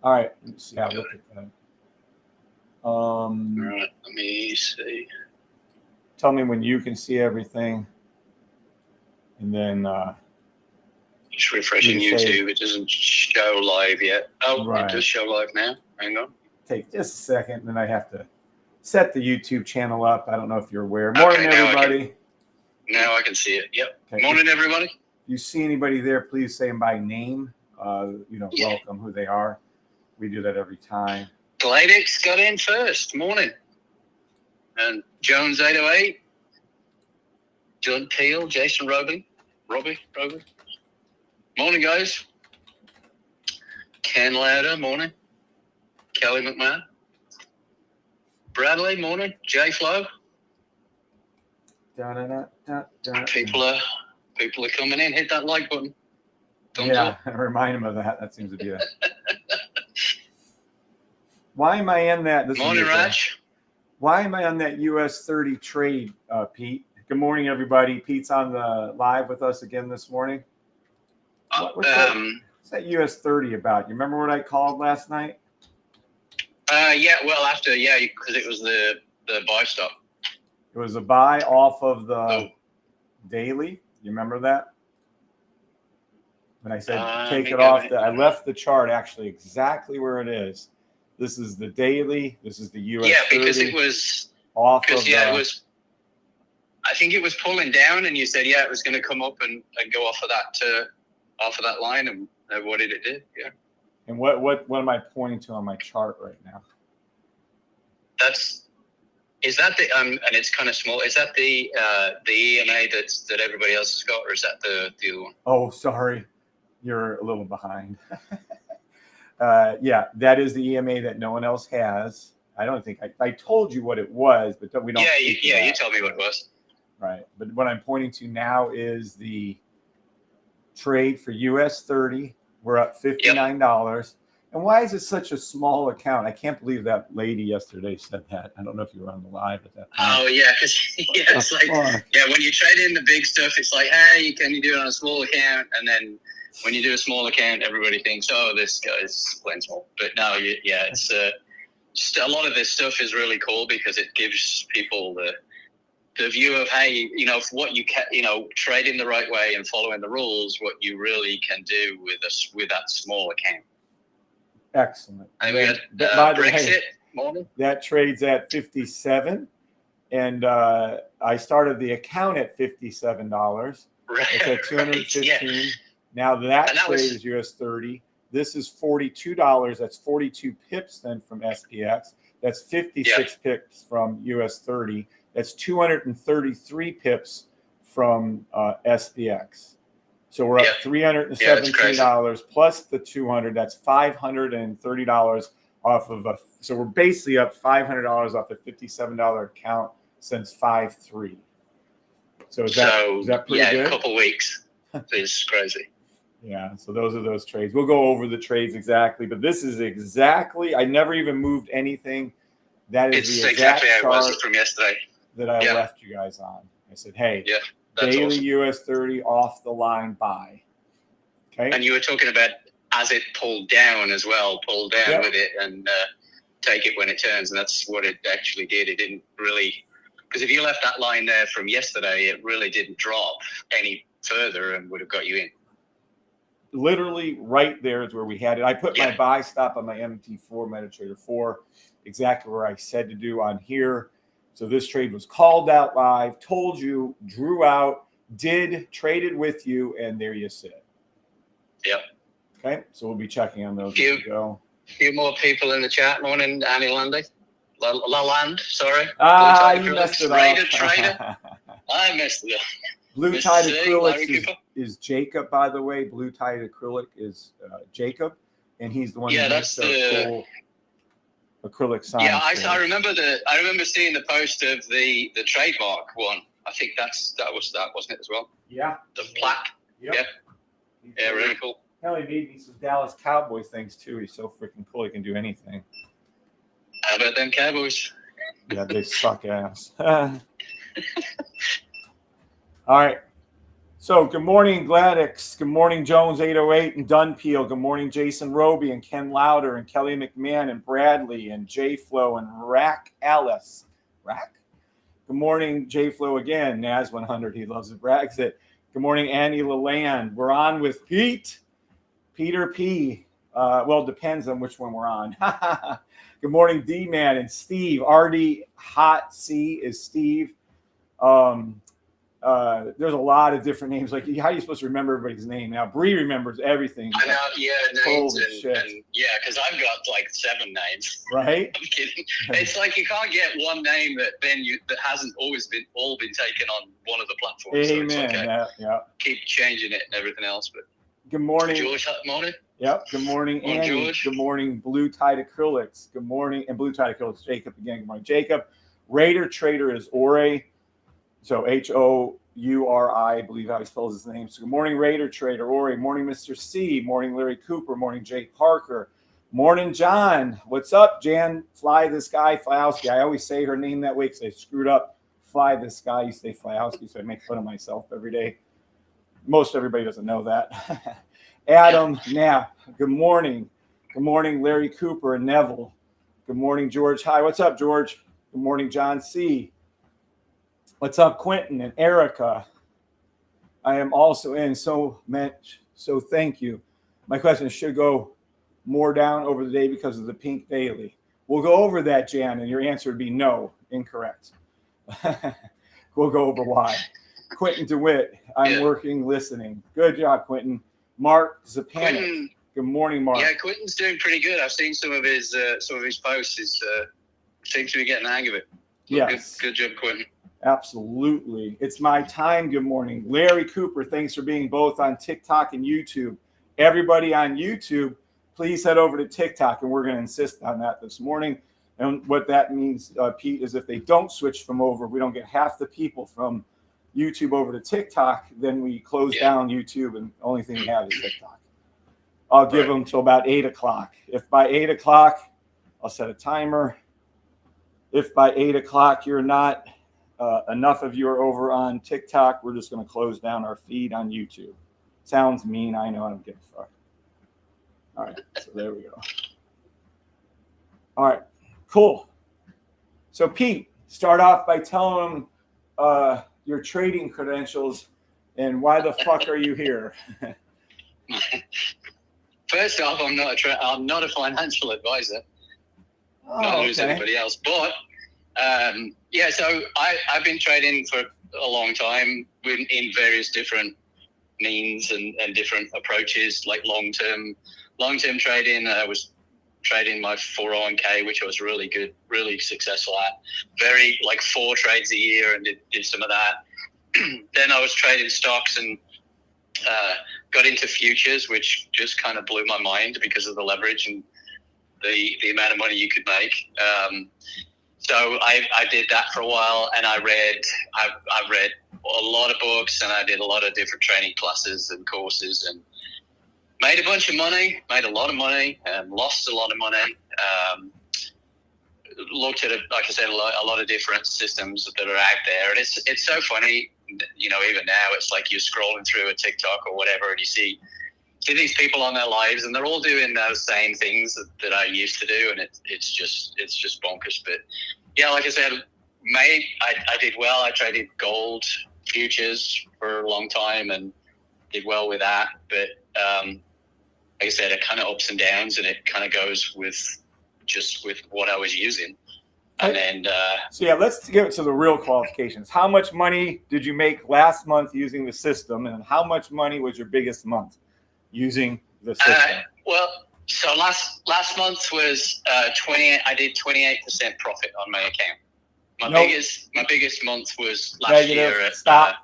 All right. Let me see. I'll look at that. All right. Let me see. Tell me when you can see everything, and then Just refreshing YouTube. It doesn't show live yet. Oh, right. It does show live now. Hang on. Take just a second, then I have to set the YouTube channel up. I don't know if you're aware. Morning, everybody. Now I can see it. Yep. Okay. Morning, everybody. If you see anybody there, please say them by name. Welcome who they are. We do that every time. Gladix got in first. Morning. And Jones 808. John Peel, Jason Roby. Morning, guys. Ken Lauder, morning. Kelly McMahon. Bradley, morning. Jay Flo. People are coming in. Hit that like button. Thumbs up. Remind them of that. That seems to be a. Why am I in that? Morning, Raj. Why am I on that US 30 trade, Pete? Good morning, everybody. Pete's on the live with us again this morning. What's that US 30 about? You remember what I called last night? Because it was the buy stop. It was a buy off of the daily. You remember that? When I said take it off, I left the chart actually exactly where it is. This is the daily. This is the US. Yeah, because it was off of it was. I think it was pulling down, and you said it was going to come up and go off of that line, and what did it do? Yeah. And what am I pointing to on my chart right now? Is that the and it's kind of small. Is that the EMA that everybody else has got, or is that the other one? Oh, sorry, you're a little behind. That is the EMA that no one else has. I don't think I told you what it was, but we don't. You told me what it was. Right, but what I'm pointing to now is the trade for US 30. We're up $59. Yep. And why is it such a small account? I can't believe that lady yesterday said that. I don't know if you were on the live at that time. Oh, yeah, because it's like, when you trade in the big stuff, it's like, hey, can you do it on a small account? And then when you do a small account, everybody thinks, oh, this guy's playing small. But no, it's just a lot of this stuff is really cool because it gives people the view of, hey, what you can, trading the right way and following the rules, what you really can do with that small account. Excellent. And we had Brexit morning. That trades at 57, and I started the account at $57. Right. It's at 215. Yeah. Now that trade is US 30. This is $42. That's 42 pips then from SPX. That's 56 pips from US 30. That's 233 pips from SPX. So we're up $317 plus the 200. That's $530 off of so we're basically up $500 off a $57 account since 5/3. So is that pretty good? Yeah, a couple weeks. It's crazy. Yeah, so those are those trades. We'll go over the trades exactly, but this is exactly. I never even moved anything. That is the exact chart from yesterday that I left you guys on. I said, hey. Yeah. Daily awesome. US 30 off the line buy. Okay. And you were talking about as it pulled down as well, pull down with it and take it when it turns. And that's what it actually did. It didn't really, because if you left that line there from yesterday, it really didn't drop any further and would have got you in. Literally right there is where we had it. I put my buy stop on my MT4, MetaTrader 4, exactly where I said to do on here. So this trade was called out live, told you, drew out, traded with you, and there you sit. Yep. Okay, so we'll be checking on those as we go. A few more people in the chat. Morning, Annie Landy. Laland, sorry. You messed it up. Trader. I messed it up. Blue Tide Acrylics is Jacob, by the way. Blue Tide Acrylic is Jacob, and he's the one who makes the full acrylic sign. Yeah, I remember seeing the post of the trademark one. I think that was that, wasn't it as well? Yeah. The plaque. Yep. Yeah, really cool. Hell, he made me some Dallas Cowboys things too. He's so freaking cool. He can do anything. How about them Cowboys? Yeah, they suck ass. All right. So good morning, Gladys. Good morning, Jones 808 and Dunpeel. Good morning, Jason Roby and Ken Lauder and Kelly McMahon and Bradley and J Flo and Rack Alice. Rack? Good morning, J Flo again. Naz 100. He loves it. Brags it. Good morning, Annie Leland. We're on with Pete. Peter P. Well, depends on which one we're on. Good morning, D-Man and Steve. RD Hot C is Steve. There's a lot of different names. Like, how are you supposed to remember everybody's name? Now, Bree remembers everything. I know, yeah, names and yeah, because I've got like 7 names. Right? I'm kidding. It's like you can't get one name that hasn't always been taken on one of the platforms. Amen. So it's okay. Yeah. Keep changing it and everything else. But good morning, George. Morning. Yep. Good morning, Annie. George. Good morning, Blue Tide Acrylics. Good morning, and Blue Tide Acrylics. Jacob again. Good morning, Jacob. Raider Trader is Ore. So Houri, I believe how he spells his name. So good morning, Raider Trader, Ori. Morning, Mr. C. Morning, Larry Cooper. Morning, Jake Parker. Morning, John. What's up, Jan? Fly this guy, Flyowski. I always say her name that way because I screwed up. Fly this guy. You say Flyowski, so I make fun of myself every day. Most everybody doesn't know that. Adam Knapp. Good morning. Good morning, Larry Cooper and Neville. Good morning, George. Hi, what's up, George? Good morning, John C. What's up, Quentin and Erica? I am also in. So thank you. My question should go more down over the day because of the pink daily. We'll go over that, Jan, and your answer would be no, incorrect. We'll go over why. Quentin DeWitt, I'm working, listening. Good job, Quentin. Mark Zapanik. Good morning, Mark. Yeah, Quentin's doing pretty good. I've seen some of his posts. He seems to be getting the hang of it. So yes. Good job, Quentin. Absolutely. It's my time. Good morning. Larry Cooper, thanks for being both on TikTok and YouTube. Everybody on YouTube, please head over to TikTok, and we're going to insist on that this morning. And what that means, Pete, is if they don't switch from over, we don't get half the people from YouTube over to TikTok, then we close down YouTube, and the only thing we have is TikTok. I'll give them till about 8 o'clock. If by 8 o'clock, I'll set a timer. If by 8 o'clock you're not, enough of you are over on TikTok, we're just going to close down our feed on YouTube. Sounds mean. I know. I don't give a fuck. All right. So there we go. All right. Cool. So, Pete, start off by telling them your trading credentials and why the fuck are you here? First off, I'm not a financial advisor. Oh, not as anybody else. But so I've been trading for a long time in various different means and different approaches, like long-term trading. I was trading my 401k, which I was really good, really successful at. Very, like 4 trades a year, and did some of that. Then I was trading stocks and got into futures, which just kind of blew my mind because of the leverage and the amount of money you could make. So I did that for a while, and I read a lot of books, and I did a lot of different training classes and courses, and made a bunch of money, made a lot of money, and lost a lot of money. Looked at, like I said, a lot of different systems that are out there, and it's so funny. You know, even now, it's like you're scrolling through a TikTok or whatever, and you see these people on their lives, and they're all doing those same things that I used to do, and it's just bonkers. But yeah, like I said, I did well. I traded gold futures for a long time and did well with that. But like I said, it kind of ups and downs, and it kind of goes with what I was using. And then so yeah, let's get to the real qualifications. How much money did you make last month using the system, and how much money was your biggest month using the system? Well, so last month was 28. I did 28% profit on my account. My biggest month was last year.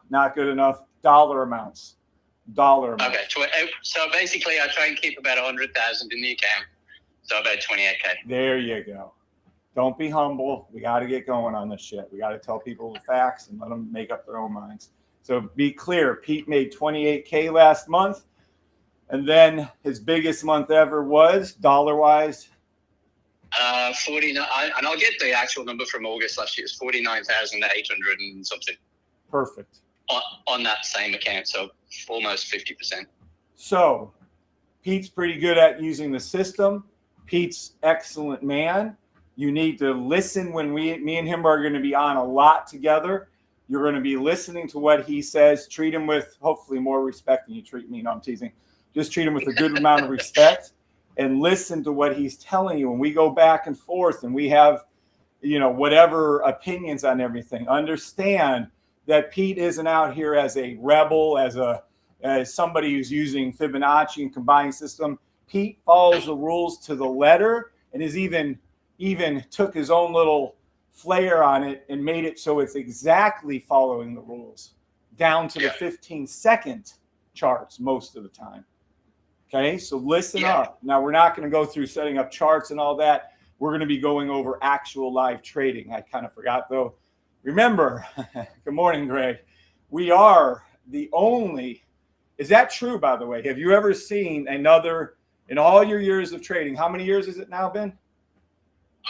Not good enough. Dollar amounts. Okay, so basically, I try and keep about 100,000 in the account. So about 28K. There you go. Don't be humble. We got to get going on this shit. We got to tell people the facts and let them make up their own minds. So be clear. Pete made 28K last month. And then his biggest month ever was, dollar-wise? 49. And I'll get the actual number from August last year. It's 49,800 and something. Perfect. on that same account. So almost 50%. So Pete's pretty good at using the system. Pete's excellent man. You need to listen when me and him are going to be on a lot together. You're going to be listening to what he says. Treat him with hopefully more respect than you treat me. No, I'm teasing. Just treat him with a good amount of respect and listen to what he's telling you. When we go back and forth and we have, whatever opinions on everything, understand that Pete isn't out here as a rebel, as somebody who's using Fibonacci and combining system. Pete follows the rules to the letter and is even took his own little flair on it and made it so it's exactly following the rules down to the 15-second charts most of the time. Okay, so listen up. Now, we're not going to go through setting up charts and all that. We're going to be going over actual live trading. I kind of forgot, though. Remember, good morning, Greg. We are the only, is that true, by the way? Have you ever seen another, in all your years of trading, how many years has it now been?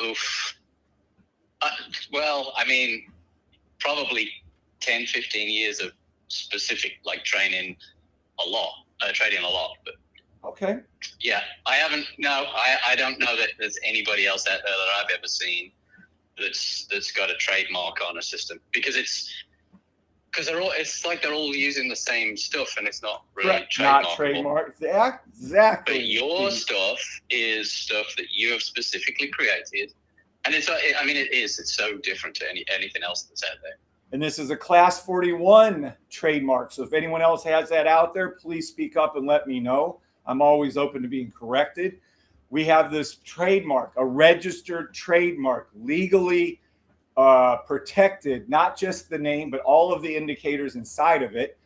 Oof. Well, I mean, probably 10, 15 years of specific, like trading a lot. But okay. Yeah, I haven't. No, I don't know that there's anybody else out there that I've ever seen that's got a trademark on a system, because it's like they're all using the same stuff and it's not really not trademarked. Exactly. But your stuff is stuff that you have specifically created. And it's so different to anything else that's out there. And this is a class 41 trademark. So if anyone else has that out there, please speak up and let me know. I'm always open to being corrected. We have this trademark, a registered trademark, legally protected, not just the name, but all of the indicators inside of it.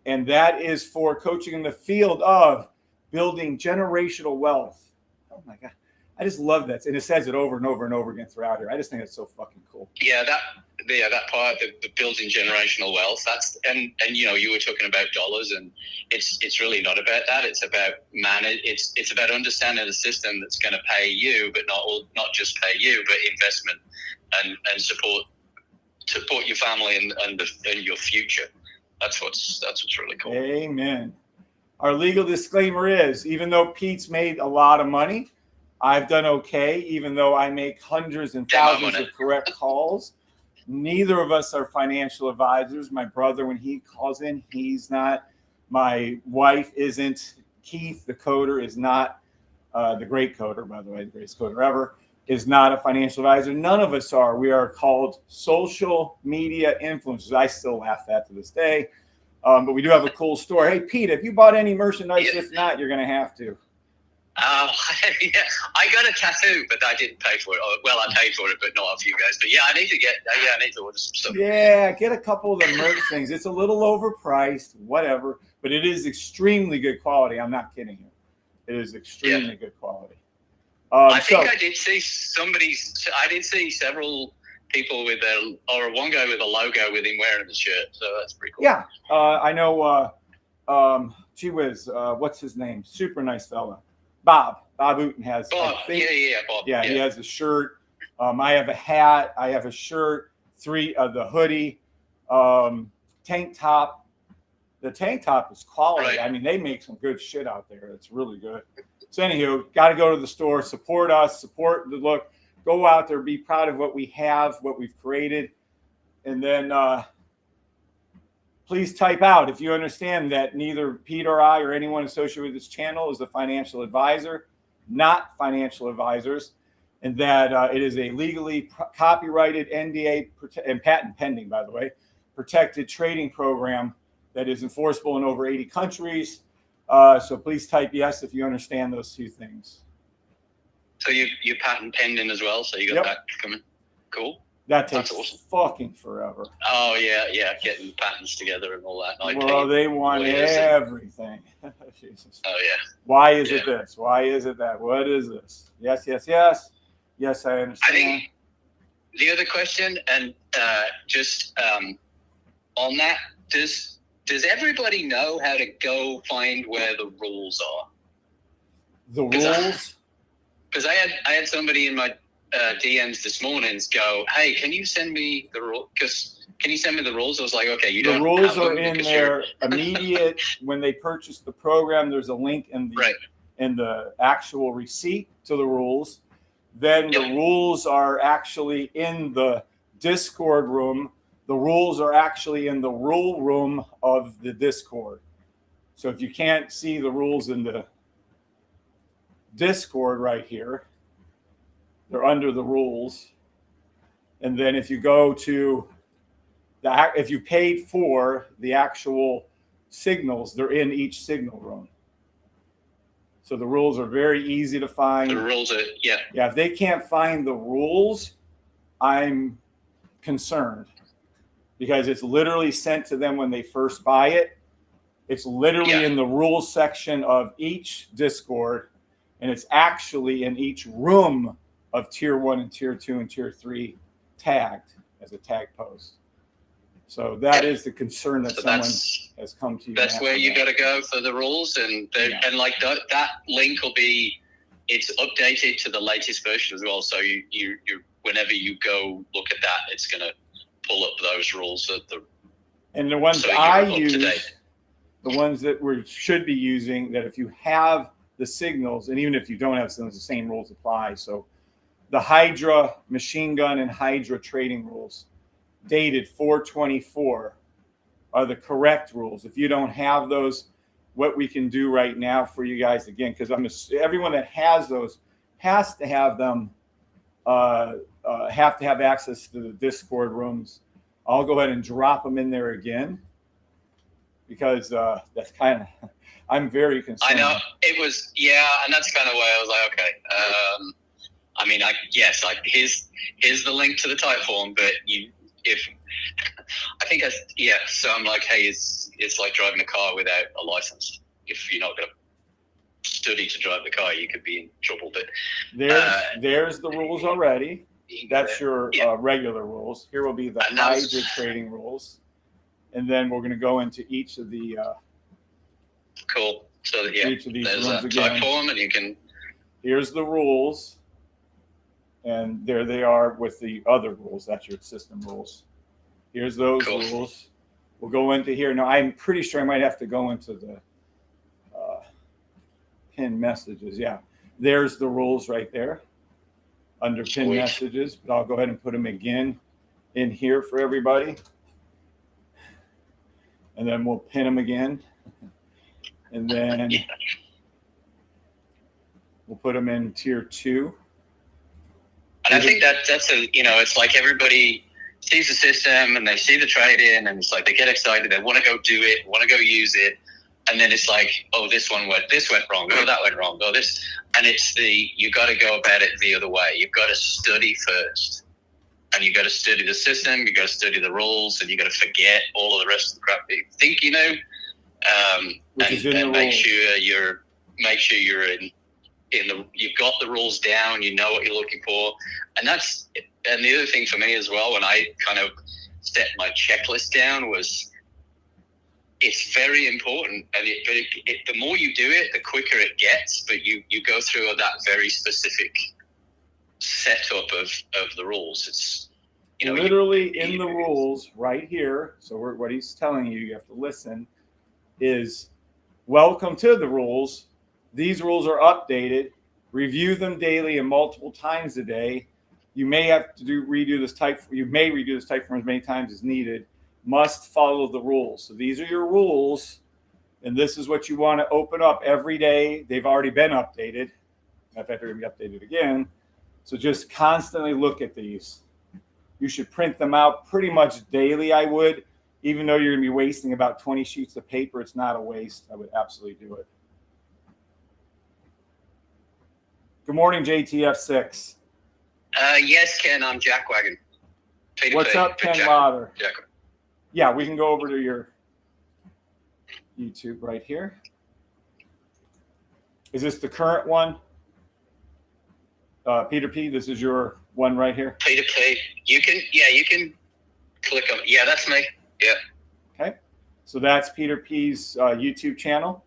And that is for coaching in the field of building generational wealth. Oh my God. I just love that. And it says it over and over and over again throughout here. I just think it's so fucking cool. Yeah, that part, the building generational wealth, and you were talking about dollars, and it's really not about that. It's about it's about understanding the system that's going to pay you, but not just pay you, but investment and support your family and your future. That's what's really cool. Amen. Our legal disclaimer is, even though Pete's made a lot of money, I've done okay, even though I make hundreds and thousands of correct calls. Neither of us are financial advisors. My brother, when he calls in, he's not. My wife isn't. Keith, the coder, is not. The great coder, by the way, the greatest coder ever, is not a financial advisor. None of us are. We are called social media influencers. I still laugh at to this day. But we do have a cool story. Hey, Pete, have you bought any merchandise? If not, you're going to have to. Yeah, I got a tattoo, but I didn't pay for it. Well, I paid for it, but not for you guys. But yeah, I need to order some stuff. Yeah, get a couple of the merch things. It's a little overpriced, whatever, but it is extremely good quality. I'm not kidding you. It is extremely good quality. I think I did see several people or one guy with a logo with him wearing the shirt. So that's pretty cool. Yeah, I know. Gee whiz, what's his name? Super nice fella. Bob Ooten has. Bob. Bob. Yeah, he has a shirt. I have a hat. I have a shirt. The hoodie, tank top. The tank top is quality. Right. I mean, they make some good shit out there. It's really good. So anywho, got to go to the store, support us, support the look. Go out there, be proud of what we have, what we've created, and then please type out if you understand that neither Pete or I or anyone associated with this channel is a financial advisor, not financial advisors, and that it is a legally copyrighted NDA and patent pending, by the way, protected trading program that is enforceable in over 80 countries. So please type yes if you understand those two things. So you patent pending as well, so you got that coming. Cool. That takes fucking forever. Oh, yeah, getting patents together and all that. Well, they want everything. Jesus. Oh, yeah. Why is it this? Why is it that? What is this? Yes. Yes, I understand. I think the other question, and just on that, does everybody know how to go find where the rules are? The rules? Because I had somebody in my DMs this morning go, hey, can you send me the rule? Can you send me the rules? I was like, okay, you don't. The rules are in there immediate when they purchase the program. There's a link in the actual receipt to the rules. Then the rules are actually in the Discord room. The rules are actually in the rule room of the Discord. So if you can't see the rules in the Discord right here, they're under the rules. And then if you go to if you paid for the actual signals, they're in each signal room. So the rules are very easy to find. The rules are, yeah. If they can't find the rules, I'm concerned because it's literally sent to them when they first buy it. It's literally in the rules section of each Discord, and it's actually in each room of tier 1 and tier 2 and tier 3 tagged as a tag post. So that is the concern that someone has come to you. That's where you got to go for the rules, and like that link will be, it's updated to the latest version as well. So you whenever you go look at that, it's going to pull up those rules and the ones I use, the ones that we should be using, that if you have the signals, and even if you don't have signals, the same rules apply. So the Hydra machine gun and Hydra trading rules, dated 4/24, are the correct rules. If you don't have those, what we can do right now for you guys, again, because everyone that has those has to have them, have to have access to the Discord rooms. I'll go ahead and drop them in there again because that's kind of, I'm very concerned. I know it was, and that's kind of why I was like, okay. I mean, here's the link to the type form, but so I'm like, hey, it's like driving a car without a license. If you're not going to study to drive the car, you could be in trouble. But there's the rules already. That's your regular rules. Here will be the Hydra trading rules, and then we're going to go into each of the cool. So each of these there's rooms a again. type form, and you can. Here's the rules. And there they are with the other rules. That's your system rules. Here's those rules. We'll go into here. Now, I'm pretty sure I might have to go into the pin messages. Yeah, there's the rules right there under pin messages. But I'll go ahead and put them again in here for everybody. And then we'll pin them again. And then we'll put them in tier 2. And I think that's it's like everybody sees the system and they see the trade-in, and it's like they get excited, they want to go do it, want to go use it, and then it's like, oh, this went wrong, oh, that went wrong, oh, this, and it's you got to go about it the other way. You've got to study first, and you got to study the system, you got to study the rules, and you got to forget all of the rest of the crap that you think you know, and make sure you're in. You've got the rules down, you know what you're looking for, and the other thing for me as well, when I kind of set my checklist down, was it's very important, and the more you do it, the quicker it gets. But you go through that very specific setup of the rules. It's literally in the rules right here. So what he's telling you have to listen is, welcome to the rules. These rules are updated. Review them daily and multiple times a day. You may have to redo this type form as many times as needed. Must follow the rules. So these are your rules, and this is what you want to open up every day. They've already been updated. In fact, they're going to be updated again. So just constantly look at these. You should print them out pretty much daily, I would. Even though you're going to be wasting about 20 sheets of paper, it's not a waste. I would absolutely do it. Good morning, JTF6. Yes, Ken, I'm Jackwagon. What's up, Ken Lauder? Yeah, we can go over to your YouTube right here. Is this the current one? Peter P, this is your one right here? Peter P, you can click on it. Yeah, that's me. Yeah. Okay, so that's Peter P's YouTube channel.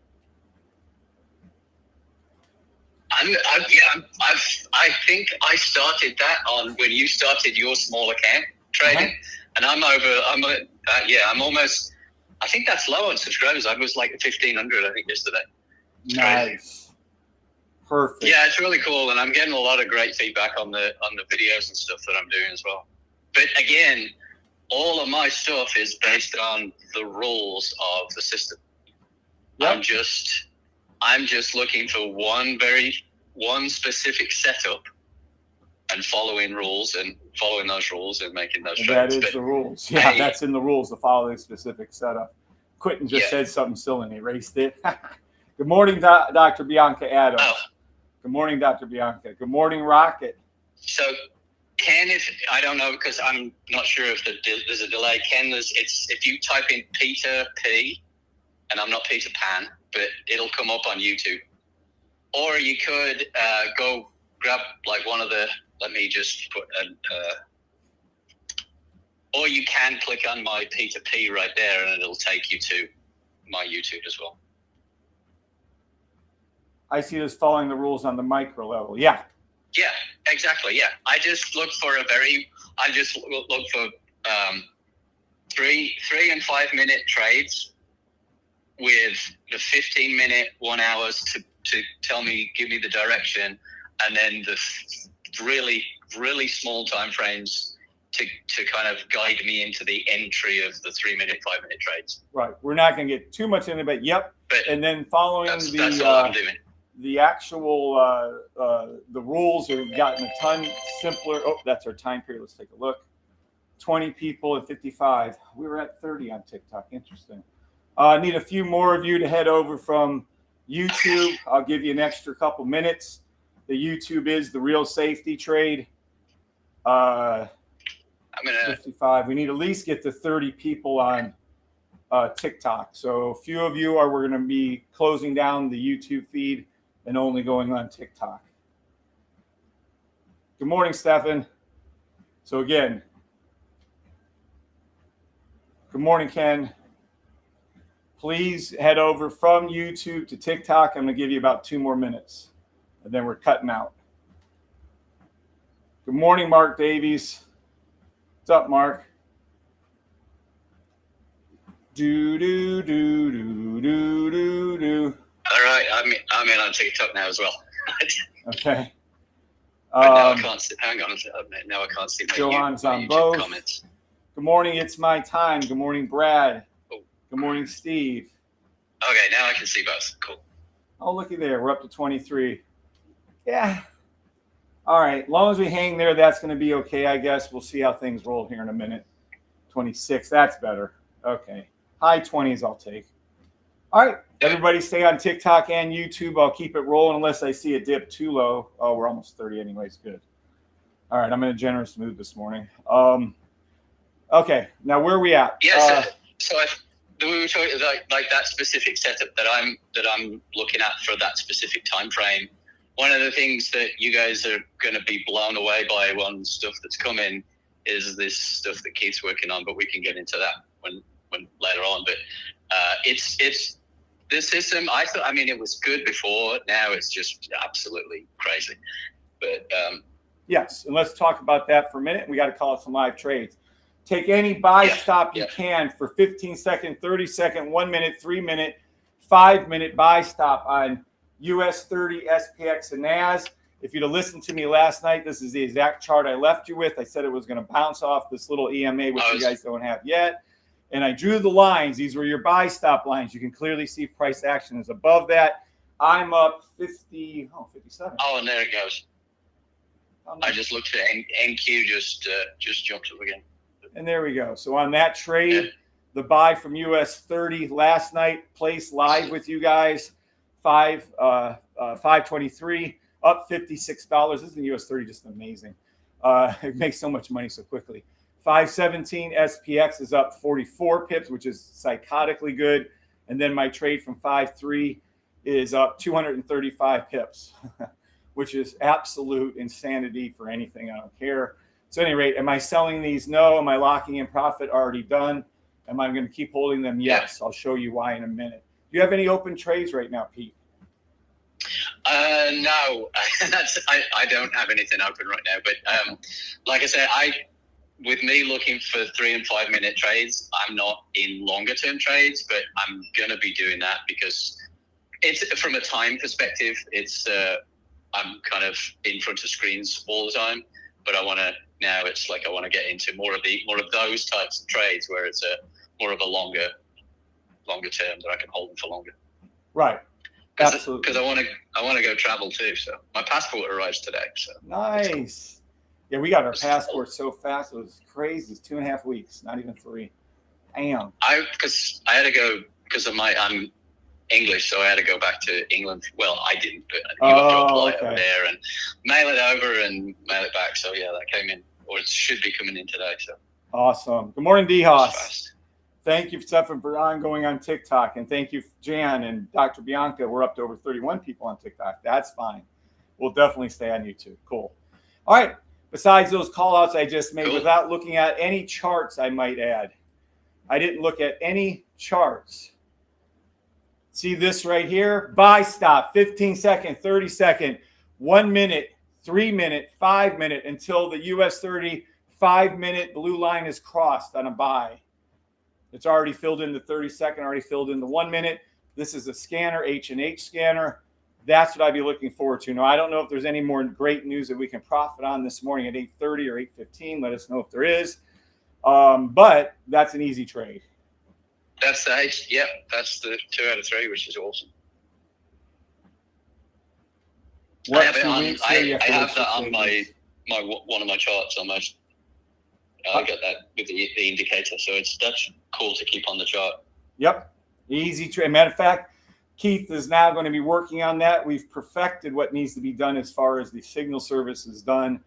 I think I started that on when you started your small account trading, and I'm almost. I think that's low on subscribers. I was like 1,500, I think, yesterday. Nice, perfect. Yeah, it's really cool, and I'm getting a lot of great feedback on the videos and stuff that I'm doing as well. But again, all of my stuff is based on the rules of the system. Yep. I'm just looking for one specific setup and following those rules and making those trades. That is the rules. Yeah, that's in the rules, the following specific setup. Quentin just said something silly and erased it. Good morning, Dr. Bianca Adams. Oh. Good morning, Dr. Bianca. Good morning, Rocket. So, Ken, I don't know because I'm not sure if there's a delay. Ken, if you type in Peter P, and I'm not Peter Pan, but it'll come up on YouTube. Or you could go grab like one of the. Let me just put or you can click on my Peter P right there, and it'll take you to my YouTube as well. I see this following the rules on the micro level. Yeah. Yeah, exactly. Yeah, I just look for look for 3 and 5 minute trades with the 15-minute 1 hours to give me the direction, and then the really, really small time frames to kind of guide me into the entry of the 3-minute, 5-minute trades. Right. We're not going to get too much into it. Yep. And then following that's all I'm doing. The actual the rules have gotten a ton simpler. Oh, that's our time period. Let's take a look. 20 people at 55. We were at 30 on TikTok. Interesting. I need a few more of you to head over from YouTube. I'll give you an extra couple minutes. The YouTube is The Real Safety Trade. 55. We need at least get to 30 people on TikTok. So a few of you we're going to be closing down the YouTube feed and only going on TikTok. Good morning, Stefan. So again, good morning, Ken. Please head over from YouTube to TikTok. I'm going to give you about 2 more minutes, and then we're cutting out. Good morning, Mark Davies. What's up, Mark? Do. All right, I'm in on TikTok now as well. Okay. Now I can't see. Hang on. Now I can't see my Johan's my on YouTube both. comments. Good morning. It's my time. Good morning, Brad. Oh. Good morning, Steve. Okay, now I can see both. Cool. Oh, looky there. We're up to 23. Yeah. All right. As long as we hang there, that's going to be okay, I guess. We'll see how things roll here in a minute. 26. That's better. Okay. High 20s I'll take. All right. Everybody stay on TikTok and YouTube. I'll keep it rolling unless I see a dip too low. Oh, we're almost 30 anyways. Good. All right. I'm in a generous mood this morning. Okay. Now, where are we at? Yeah. We were talking like that specific setup that I'm looking at for that specific time frame. One of the things that you guys are going to be blown away by on stuff that's coming is this stuff that Keith's working on, but we can get into that when later on. But it's the system. I mean, it was good before. Now it's just absolutely crazy. But yes, and let's talk about that for a minute. We got to call it some live trades. Take any buy stop you can for 15-second, 30-second, 1 minute, 3 minute, 5 minute buy stop on US 30, SPX, and NAS. If you'd have listened to me last night, this is the exact chart I left you with. I said it was going to bounce off this little EMA, which you guys don't have yet. And I drew the lines. These were your buy stop lines. You can clearly see price action is above that. I'm up 57. Oh, and there it goes. I just looked at NQ, just jumped up again. And there we go. So on that trade, the buy from US 30 last night, placed live with you guys, 523, up $56. This is US 30, just amazing. It makes so much money so quickly. 517 SPX is up 44 pips, which is psychotically good. And then my trade from 5.3 is up 235 pips, which is absolute insanity for anything. I don't care. So at any rate, am I selling these? No. Am I locking in profit? Already done. Am I going to keep holding them? Yes. I'll show you why in a minute. Do you have any open trades right now, Pete? No, I don't have anything open right now. But like I said, with me looking for 3 and 5 minute trades, I'm not in longer term trades, but I'm gonna be doing that because it's from a time perspective. It's I'm kind of in front of screens all the time, but I want to get into more of those types of trades where it's more of a longer term that I can hold them for longer. Right. Absolutely. Because I want to go travel too. So my passport arrives today. So nice. Cool. Yeah, we got our passport so fast. It was crazy. It's 2.5 weeks, not even 3. Damn. Because I had to go because of I'm English, so I had to go back to England. Well, I didn't, but you got to apply over there and mail it over and mail it back. So yeah, that came in, or it should be coming in today. So awesome. Good morning, D-Hoss. Thank you, Stefan, for ongoing on TikTok, and thank you, Jan and Dr. Bianca. We're up to over 31 people on TikTok. That's fine. We'll definitely stay on YouTube. Cool. All right. Besides those call-outs I just made, without looking at any charts, I might add, I didn't look at any charts. See this right here? Buy stop, 15-second, 30-second, 1 minute, 3 minute, 5 minute, until the US 30 5-minute blue line is crossed on a buy. It's already filled in the 30-second, already filled in the 1 minute. This is a scanner, H&H scanner. That's what I'd be looking forward to. Now, I don't know if there's any more great news that we can profit on this morning at 8:30 or 8:15. Let us know if there is. But that's an easy trade. That's the H. Yep, that's the 2 out of 3, which is awesome. I have that on my one of my charts almost. I got that with the indicator, so that's cool to keep on the chart. Yep, easy trade. Matter of fact, Keith is now going to be working on that. We've perfected what needs to be done as far as the signal service is done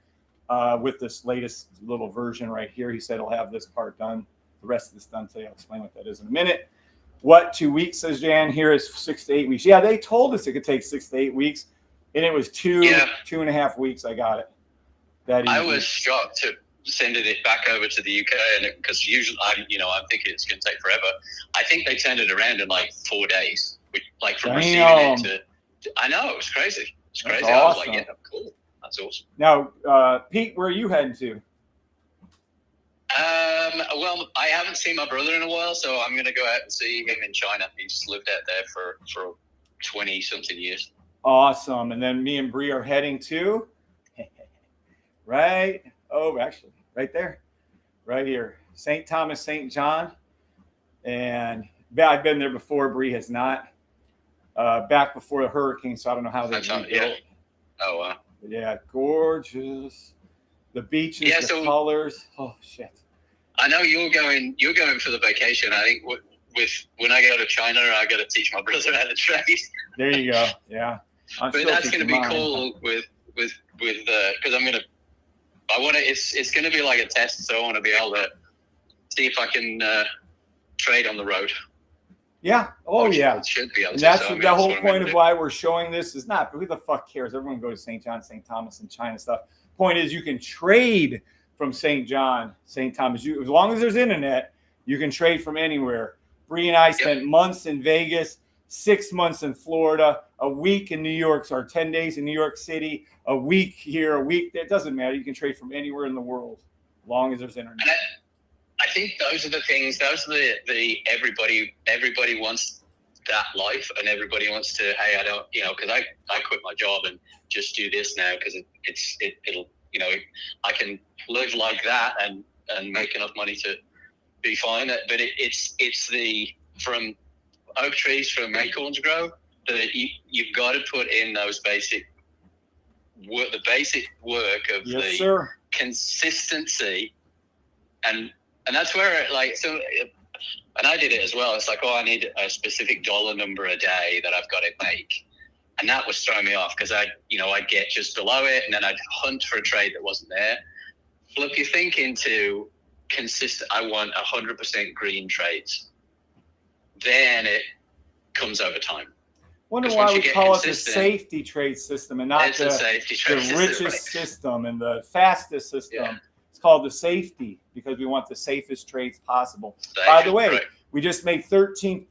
with this latest little version right here. He said he'll have this part done. The rest of this done today. I'll explain what that is in a minute. What 2 weeks, says Jan? Here is 6 to 8 weeks. Yeah, they told us it could take 6 to 8 weeks, and it was 2.5 weeks. I got it. I was shocked to sending it back over to the UK, and because usually I'm thinking it's going to take forever. I think they turned it around in like 4 days. Like from receiving it to I know, it was crazy. It's crazy. Awesome. I was like, yeah, cool. That's awesome. Now, Pete, where are you heading to? Well, I haven't seen my brother in a while, so I'm going to go out and see him in China. He's lived out there for 20-something years. Awesome. And then me and Bree are heading to right there, right here, St. Thomas, St. John. And I've been there before. Bree has not. Back before the hurricane, so I don't know how they rebuilt. Yeah. Oh, wow. Yeah, gorgeous. The beaches, the colors. Oh, shit. I know you're going for the vacation. I think when I go to China, I got to teach my brother how to trade. There you go. Yeah. But that's going to be cool with because it's going to be like a test, so I want to be able to see if I can trade on the road. Yeah. Oh, yeah. It should be able and that's the whole point of why we're showing this is not, who the fuck cares? Everyone goes to St. John, St. Thomas, and China stuff. Point is, you can trade from St. John, St. Thomas. As long as there's internet, you can trade from anywhere. Bree and I spent months in Vegas, 6 months in Florida, a week in New York, or 10 days in New York City, a week here, a week there. It doesn't matter. You can trade from anywhere in the world, as long as there's internet. I think those are the things. Those are the everybody wants that life, and everybody wants to. Hey, I don't, because I quit my job and just do this now because it'll I can live like that and make enough money to be fine. But it's the from oak trees from acorns grow that you've got to put in those basic work, the basic work of consistency and that's where and I did it as well. It's like, I need a specific dollar number a day that I've got to make. And that was throwing me off because I'd get just below it and then I'd hunt for a trade that wasn't there. Flip your thinking to consistent. I want 100% green trades. Then it comes over time. Wonder why we call it the safety trade system and not the richest system and the fastest system. Yeah. It's called the safety because we want the safest trades possible. By the way, We just made 14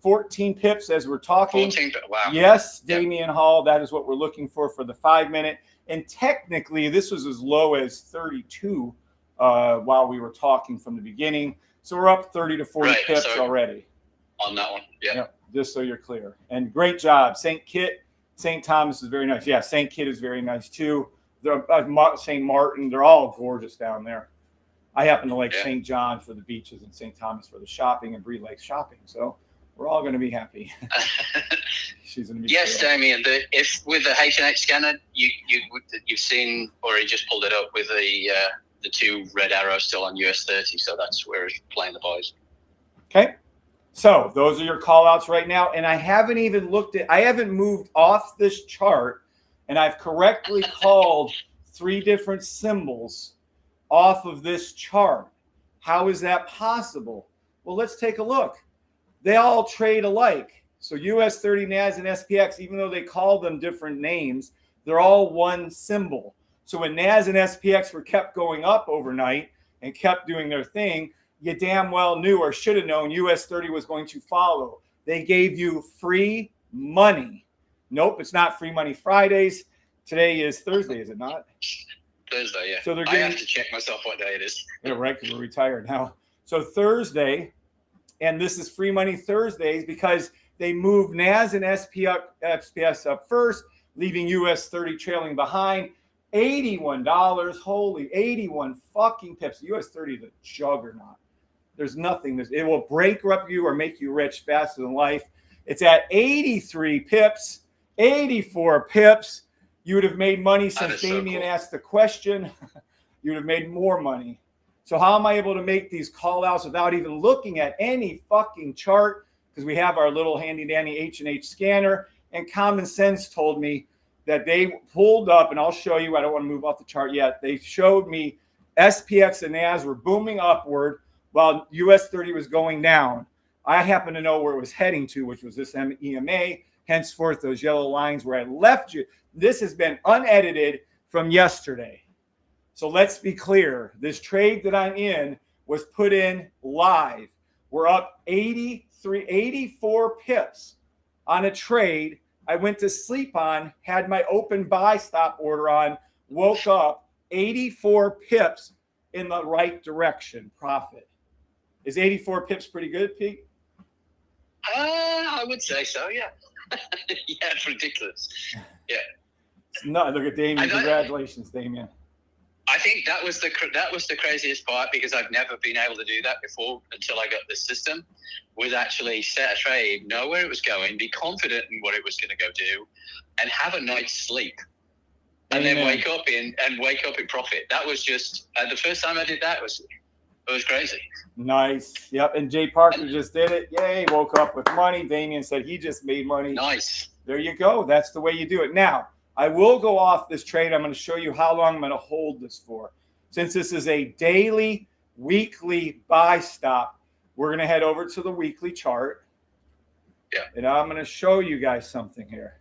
pips as we're talking. 14, wow. Yes, Damian Hall, that is what we're looking for the 5 minute. And technically, this was as low as 32 while we were talking from the beginning. So we're up 30 to 40 pips already. On that one, yeah. Just so you're clear. And great job. St. Thomas is very nice. Yeah, St. Kitts is very nice too. St. Martin, they're all gorgeous down there. I happen to like St. John for the beaches and St. Thomas for the shopping and Bree Lake shopping. So we're all going to be happy. She's going to be yes, Damien. If with the H&H scanner, you've seen, or he just pulled it up with the 2 red arrows still on US 30. So that's where it's playing the boys. Okay. So those are your call outs right now. And I haven't even I haven't moved off this chart, and I've correctly called 3 different symbols off of this chart. How is that possible? Well, let's take a look. They all trade alike. So US 30, NAS, and SPX, even though they call them different names, they're all one symbol. So when NAS and SPX were kept going up overnight and kept doing their thing, you damn well knew or should have known US 30 was going to follow. They gave you free money. Nope, it's not Free Money Fridays. Today is Thursday, is it not? Thursday, yeah. So I have to check myself what day it is. Yeah, right, because we're retired now. So Thursday, and this is Free Money Thursdays because they moved NAS and SPX up first, leaving US 30 trailing behind. $81, holy 81 fucking pips. US 30 is a juggernaut. There's nothing. It will break up you or make you rich faster than life. It's at 83 pips, 84 pips. You would have made money since Damien asked the question. You would have made more money. So how am I able to make these call outs without even looking at any fucking chart? Because we have our little handy dandy H&H scanner, and common sense told me that they pulled up, and I'll show you. I don't want to move off the chart yet. They showed me SPX and NAS were booming upward while US 30 was going down. I happen to know where it was heading to, which was this EMA. Henceforth, those yellow lines where I left you. This has been unedited from yesterday. So let's be clear. This trade that I'm in was put in live. We're up 84 pips on a trade I went to sleep on, had my open buy stop order on, woke up 84 pips in the right direction. Profit. Is 84 pips pretty good, Pete? I would say so, yeah. Yeah, it's ridiculous. Yeah. No, look at Damien. Congratulations, Damien. I think that was the craziest part, because I've never been able to do that before until I got this system. Was actually set a trade, know where it was going, be confident in what it was going to go do, and have a night's sleep, and then wake up in profit. That was just the first time I did that. It was crazy. Nice. Yep. And Jay Parker just did it. Yay! Woke up with money. Damien said he just made money. Nice. There you go. That's the way you do it. Now I will go off this trade. I'm going to show you how long I'm going to hold this for. Since this is a daily, weekly buy stop, we're going to head over to the weekly chart. Yeah. And I'm going to show you guys something here.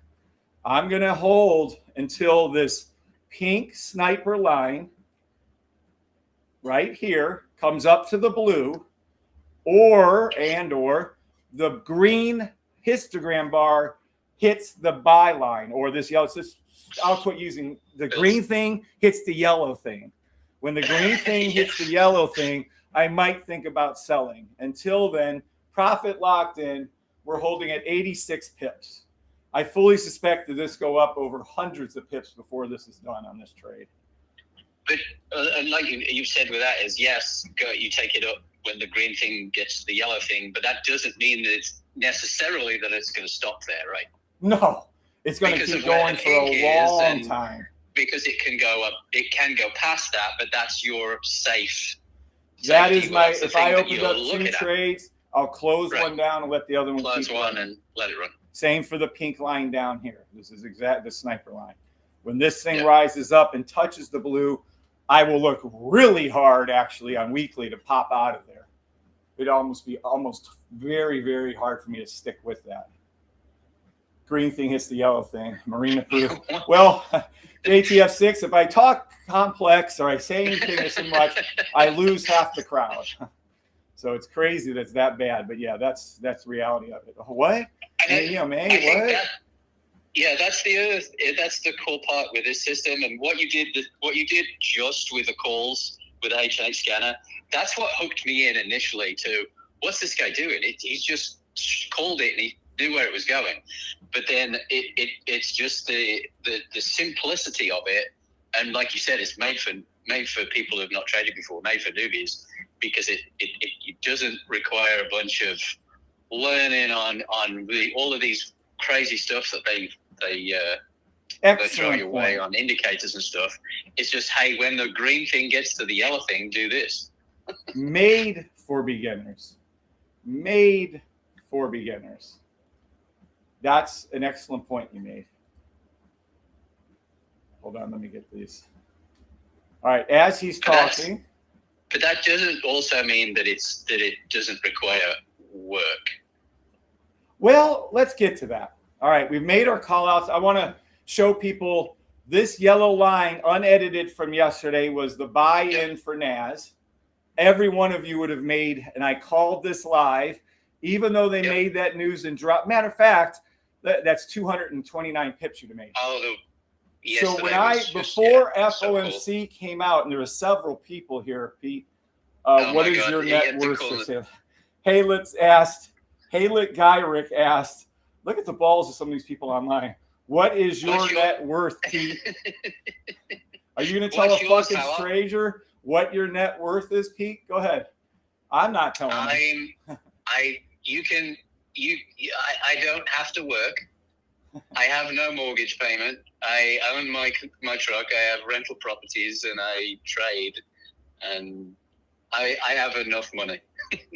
I'm going to hold until this pink sniper line right here comes up to the blue, or the green histogram bar hits the buy line, or this yellow. I'll quit using the green thing hits the yellow thing. When the green thing hits the yellow thing, I might think about selling. Until then, profit locked in. We're holding at 86 pips. I fully suspect that this go up over hundreds of pips before this is done on this trade. But and like you said with that is, yes, you take it up when the green thing gets the yellow thing, but that doesn't mean that it's necessarily that it's going to stop there, right? No, it's going to keep going for a long time. Because it can go up, it can go past that, but that's your safe. That is my. If I opened up 2 trades, I'll close one down and let the other one close one and let it run. Same for the pink line down here. This is the sniper line. When this thing rises up and touches the blue, I will look really hard actually on weekly to pop out of there. It'd almost be very, very hard for me to stick with that. Green thing hits the yellow thing. Marina proof. Well, ATF 6, if I talk complex or I say anything so much, I lose half the crowd. So it's crazy that's that bad. But yeah, that's the reality of it. What? What? Yeah, that's the cool part with this system, and what you did just with the calls with the H&H scanner. That's what hooked me in initially to what's this guy doing? He's just called it and he knew where it was going. But then it's just the simplicity of it, and like you said, it's made for people who've not traded before, made for newbies, because it doesn't require a bunch of learning on all of these crazy stuff that they throw your way on indicators and stuff. It's just, hey, when the green thing gets to the yellow thing, do this. Made for beginners. Made for beginners. That's an excellent point you made. Hold on, let me get these. All right, as he's talking. But that doesn't also mean that it doesn't require work. Well, let's get to that. All right, we've made our call outs. I want to show people this yellow line unedited from yesterday was the buy-in for NAS. Every one of you would have made, and I called this live, even though they made that news and drop. Matter of fact, that's 229 pips you'd have made. So when before FOMC came out, and there were several people here, Pete, what is your net worth? Haylet Gyrick asked, look at the balls of some of these people online. What is your net worth, Pete? Are you going to tell a fucking stranger what your net worth is, Pete? Go ahead. I'm not telling you. I don't have to work. I have no mortgage payment. I own my truck. I have rental properties, and I trade, and I have enough money.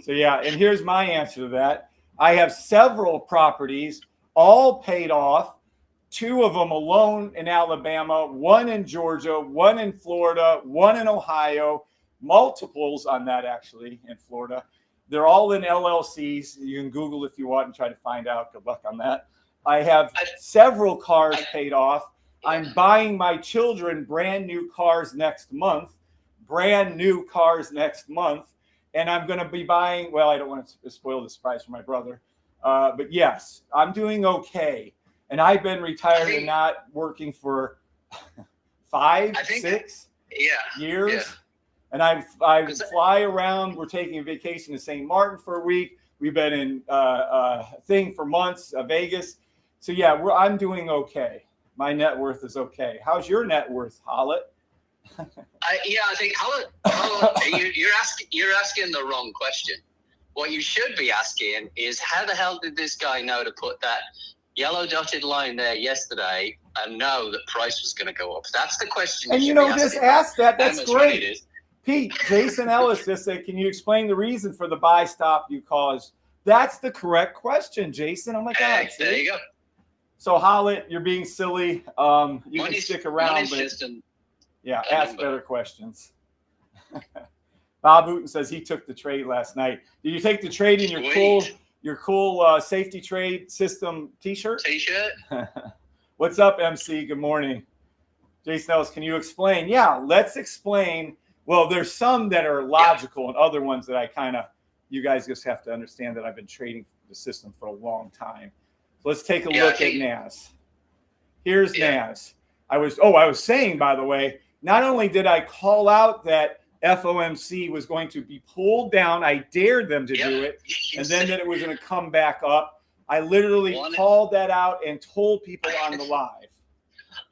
So yeah, and here's my answer to that. I have several properties, all paid off. 2 of them alone in Alabama, 1 in Georgia, 1 in Florida, 1 in Ohio, multiples on that actually in Florida. They're all in LLCs. You can Google if you want and try to find out. Good luck on that. I have several cars paid off. I'm buying my children brand new cars next month. And I'm going to be buying, well, I don't want to spoil the surprise for my brother. But yes, I'm doing okay. And I've been retired and not working for 6 years. Yeah. And I fly around. We're taking a vacation to St. Martin for a week. We've been in thing for months, Vegas. So yeah, I'm doing okay. My net worth is okay. How's your net worth, Hollet? I think Hollet, you're asking the wrong question. What you should be asking is, how the hell did this guy know to put that yellow dotted line there yesterday and know that price was going to go up? That's the question. And just ask that. That's great. Pete, Jason Ellis just said, can you explain the reason for the buy stop you caused? That's the correct question, Jason. Oh my God. There you go. So Hollet, you're being silly. You can stick around, but ask better questions. Bob Wooten says he took the trade last night. Did you take the trade in your cool safety trade system T-shirt? What's up, MC? Good morning. Jason Ellis, can you explain? Yeah, let's explain. Well, there's some that are logical and other ones that you guys just have to understand that I've been trading the system for a long time. So let's take a look at NAS. Here's NAS. I was saying, by the way, not only did I call out that FOMC was going to be pulled down, I dared them to do it, and then that it was going to come back up. I literally called that out and told people on the live.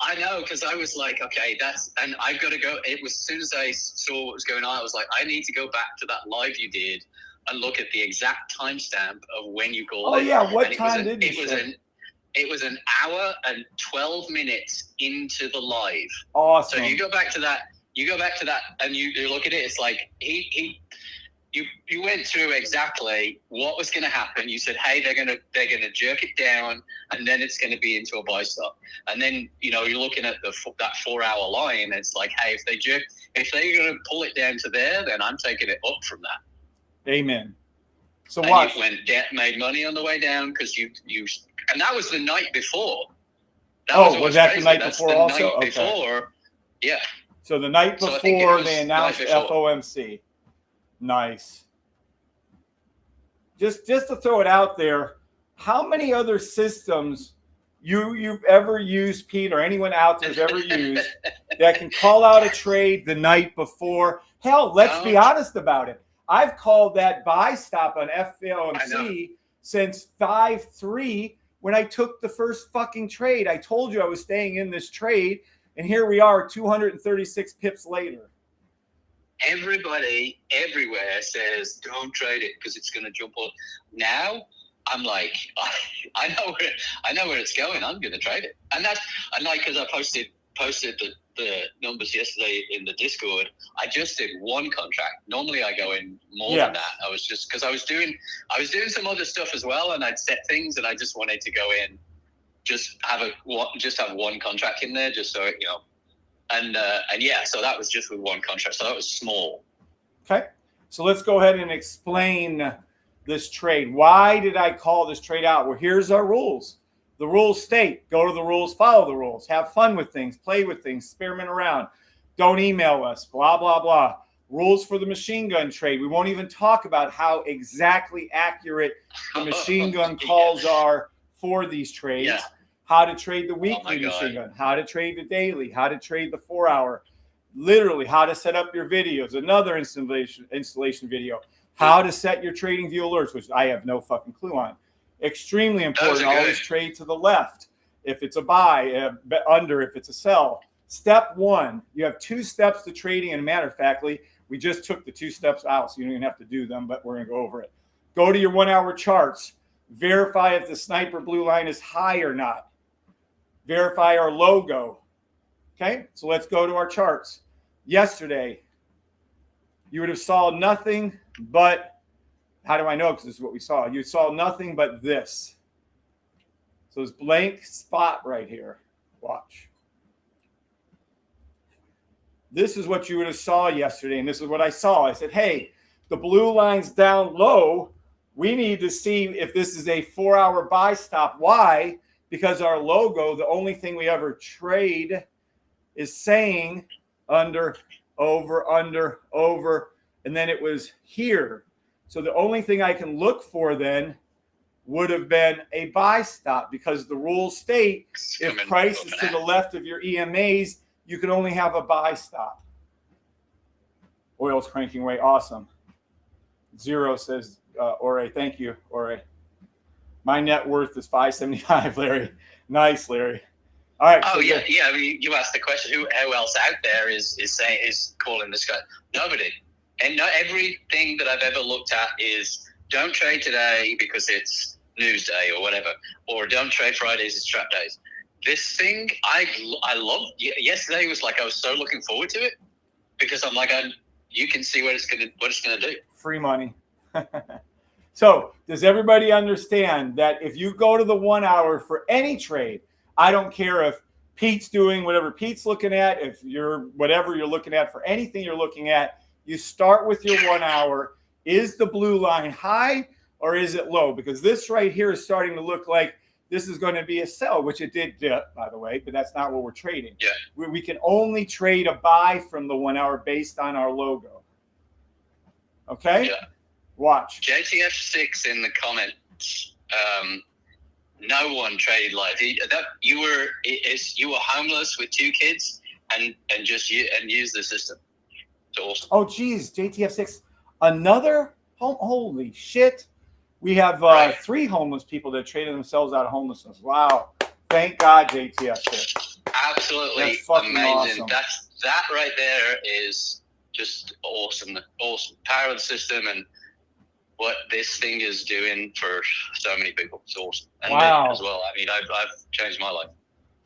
I know, because I was like, okay, and I've got to go. It was, as soon as I saw what was going on, I was like, I need to go back to that live you did and look at the exact timestamp of when you called it. Oh yeah, what time did you say? It was an hour and 12 minutes into the live. Awesome. So you go back to that, and you look at it. It's like you went through exactly what was going to happen. You said, hey, they're gonna jerk it down, and then it's going to be into a buy stop. And then you're looking at that 4 hour line. And it's like, hey, if they're going to pull it down to there, then I'm taking it up from that. Amen. So what? You made money on the way down because you and that was the night before. Was that the night before also? Night before, yeah. So the night before they announced FOMC. Nice. just to throw it out there, how many other systems you've ever used, Pete, or anyone out there's ever used that can call out a trade the night before? Hell, let's be honest about it. I've called that buy stop on FOMC since 5-3 when I took the first fucking trade. I told you I was staying in this trade, and here we are 236 pips later. Everybody everywhere says don't trade it because it's going to jump up. Now I'm like, I know where it's going. I'm going to trade it, and like because I posted the numbers yesterday in the Discord. I just did one contract. Normally I go in more than that. I was just because I was doing some other stuff as well, and I'd set things, and I just wanted to go in, just have one contract in there, just so it, and yeah, so that was just with one contract. So that was small. Okay, so let's go ahead and explain this trade. Why did I call this trade out? Well, here's our rules. The rules state, go to the rules, follow the rules, have fun with things, play with things, experiment around. Don't email us, blah, blah, blah. Rules for the machine gun trade. We won't even talk about how exactly accurate the machine gun calls are for these trades. Yeah. How to trade the weekly machine gun, how to trade the daily, how to trade the 4-hour, literally how to set up your videos, another installation video, how to set your TradingView alerts, which I have no fucking clue on. Extremely important. Always trade to the left if it's a buy, under if it's a sell. Step 1, you have 2 steps to trading. And matter of factly, we just took the 2 steps out, so you don't even have to do them, but we're going to go over it. Go to your 1-hour charts. Verify if the sniper blue line is high or not. Verify our logo. Okay, so let's go to our charts. Yesterday, you would have saw nothing but, how do I know? Because this is what we saw. You saw nothing but this. So this blank spot right here. Watch. This is what you would have saw yesterday, and this is what I saw. I said, hey, the blue line's down low. We need to see if this is a 4-hour buy stop. Why? Because our logo, the only thing we ever trade is saying under, over, and then it was here. So the only thing I can look for then would have been a buy stop, because the rules state if price is to the left of your EMAs, you can only have a buy stop. Oil's cranking away. Awesome. Zero says, Ore, thank you, Ore. My net worth is 575, Larry. Nice, Larry. All right. Oh, so yeah. I mean, you asked the question, who else out there is calling this guy? Nobody. And not everything that I've ever looked at is don't trade today because it's news day or whatever, or don't trade Fridays, it's trap days. This thing, I love. Yesterday was like I was so looking forward to it because I'm like, you can see what it's gonna do. Free money. So does everybody understand that if you go to the 1-hour for any trade, I don't care if Pete's doing whatever Pete's looking at, if you're whatever you're looking at, for anything you're looking at, you start with your 1-hour. Is the blue line high or is it low? Because this right here is starting to look like this is going to be a sell, which it did dip, by the way, but that's not what we're trading. Yeah. We can only trade a buy from the 1-hour based on our logo. Okay? Yeah. Watch. JTF6 in the comments. No one traded live. You were homeless with 2 kids and use the system. It's awesome. Oh, geez, JTF6, another holy shit. We have 3 homeless people that traded themselves out of homelessness. Wow. Thank God, JTF6. Absolutely. That's fucking amazing. awesome. That right there is just awesome. Awesome. Power of the system and what this thing is doing for so many people. It's awesome. And wow. me as well. I mean, I've changed my life.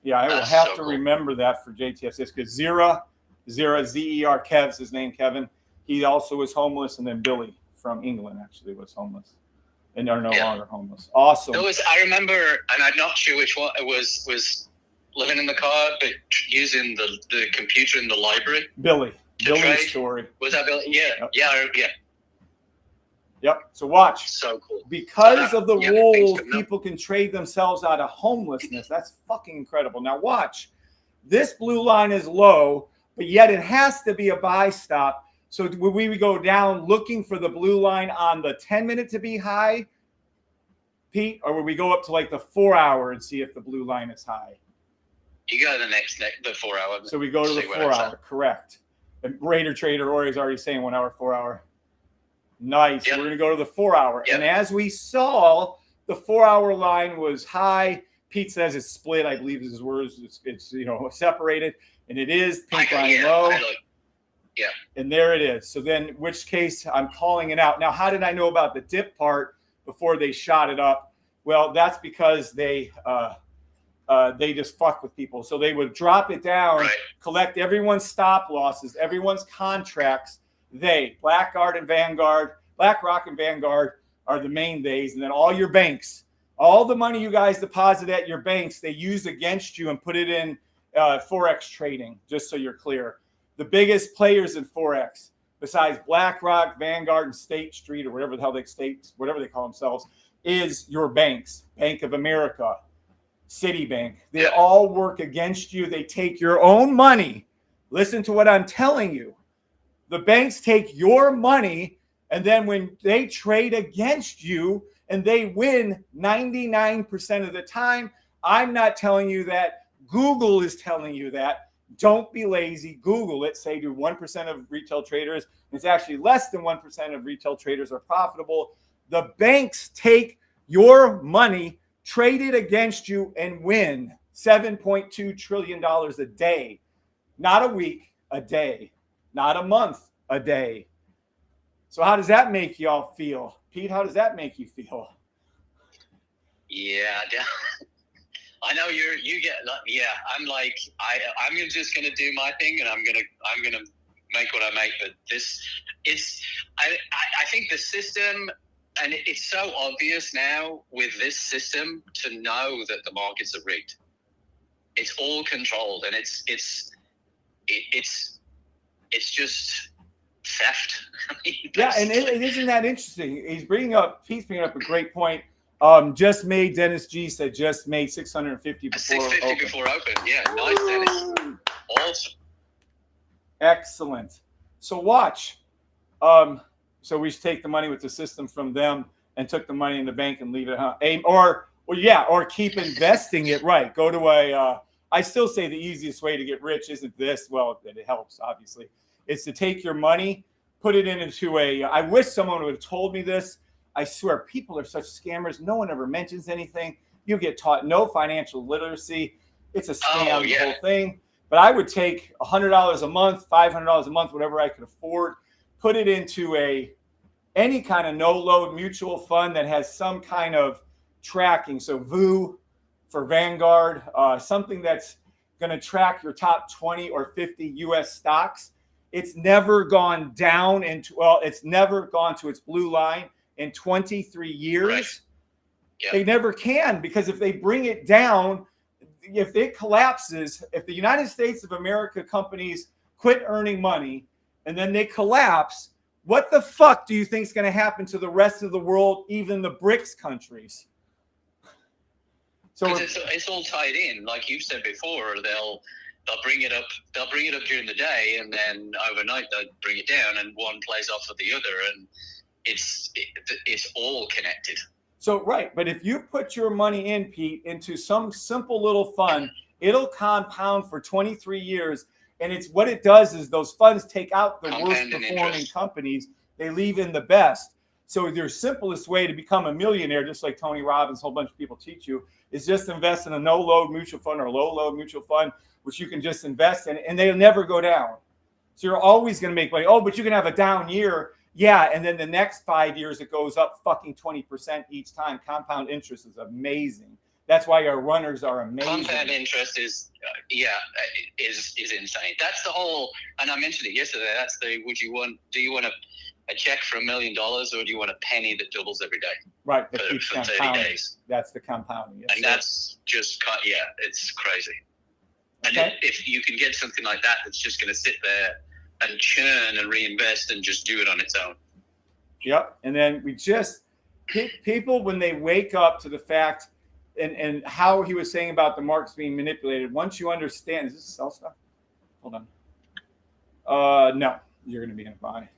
Yeah, I will have to remember that for JTF6 because Zera, Z-E-R, Kev's his name, Kevin. He also was homeless, and then Billy from England actually was homeless and are no longer homeless. Awesome. I remember, and I'm not sure which one it was living in the car, but using the computer in the library. Billy's story. Was that Billy? Yeah. Yep. Yeah. Yep. So watch. So cool. Because of the rules, people can trade themselves out of homelessness. That's fucking incredible. Now watch. This blue line is low, but yet it has to be a buy stop. So would we go down looking for the blue line on the 10-minute to be high, Pete, or would we go up to like the 4-hour and see if the blue line is high? You go to the 4-hour. So we go to the 4-hour, correct. And Raider Trader Ori is already saying 1 hour, 4-hour. Nice. Yep. We're going to go to the 4-hour. Yep. And as we saw, the 4-hour line was high. Pete says it's split. I believe his words. It's separated, and it is pink line low. Yeah. And there it is. So then, in which case, I'm calling it out. Now, how did I know about the dip part before they shot it up? Well, that's because they just fuck with people. So they would drop it down, right, collect everyone's stop losses, everyone's contracts. BlackRock and Vanguard are the main days. And then all your banks, all the money you guys deposit at your banks, they use against you and put it in Forex trading, just so you're clear. The biggest players in Forex, besides BlackRock, Vanguard, and State Street, or whatever the hell whatever they call themselves, is your banks. Bank of America, Citibank. They all work against you. They take your own money. Listen to what I'm telling you. The banks take your money, and then when they trade against you and they win 99% of the time, I'm not telling you that. Google is telling you that. Don't be lazy. Google it. Say do 1% of retail traders. It's actually less than 1% of retail traders are profitable. The banks take your money, trade it against you, and win $7.2 trillion a day. Not a week, a day. Not a month, a day. So how does that make y'all feel? Pete, how does that make you feel? Yeah, I know you get, I'm like, I'm just going to do my thing, and I'm going to make what I make. But I think the system, and it's so obvious now with this system to know that the markets are rigged. It's all controlled, and it's just theft. And isn't that interesting? Pete's bringing up a great point. Just made, Dennis G said just made 650 before open. Yeah, nice, Dennis. Awesome. Excellent. So watch. So we should take the money with the system from them and took the money in the bank and leave it, or keep investing it. Right. Go to I still say the easiest way to get rich isn't this. Well, it helps, obviously. It's to take your money, put it into I wish someone would have told me this. I swear, people are such scammers. No one ever mentions anything. You get taught no financial literacy. It's a scam, the whole thing. But I would take $100 a month, $500 a month, whatever I could afford, put it into any kind of no-load mutual fund that has some kind of tracking. So VU for Vanguard, something that's going to track your top 20 or 50 U.S. stocks. It's never gone down it's never gone to its blue line in 23 years. Right. Yep. They never can, because if they bring it down, if it collapses, if the United States of America companies quit earning money and then they collapse, what the fuck do you think is going to happen to the rest of the world, even the BRICS countries? So it's all tied in, like you've said before. They'll bring it up during the day, and then overnight they'll bring it down, and one plays off of the other, and it's all connected. So right, but if you put your money in, Pete, into some simple little fund, it'll compound for 23 years, and it's what it does is those funds take out the worst performing companies, they leave in the best. So your simplest way to become a millionaire, just like Tony Robbins, a whole bunch of people teach you, is just invest in a no-load mutual fund or low-load mutual fund, which you can just invest in, and they'll never go down. So you're always going to make money. Oh, but you can have a down year. Yeah, and then the next 5 years, it goes up fucking 20% each time. Compound interest is amazing. That's why our runners are amazing. Compound interest is insane. That's the whole, and I mentioned it yesterday, that's the, do you want a check for $1 million, or do you want a penny that doubles every day? Right, that keeps for 30 days. That's the compounding. Yes, and that's just, it's crazy. And if you can get something like that that's just going to sit there and churn and reinvest and just do it on its own. Yep. And then people, when they wake up to the fact and how he was saying about the markets being manipulated, once you understand, is this sell stuff? Hold on. No, you're going to be in a buy.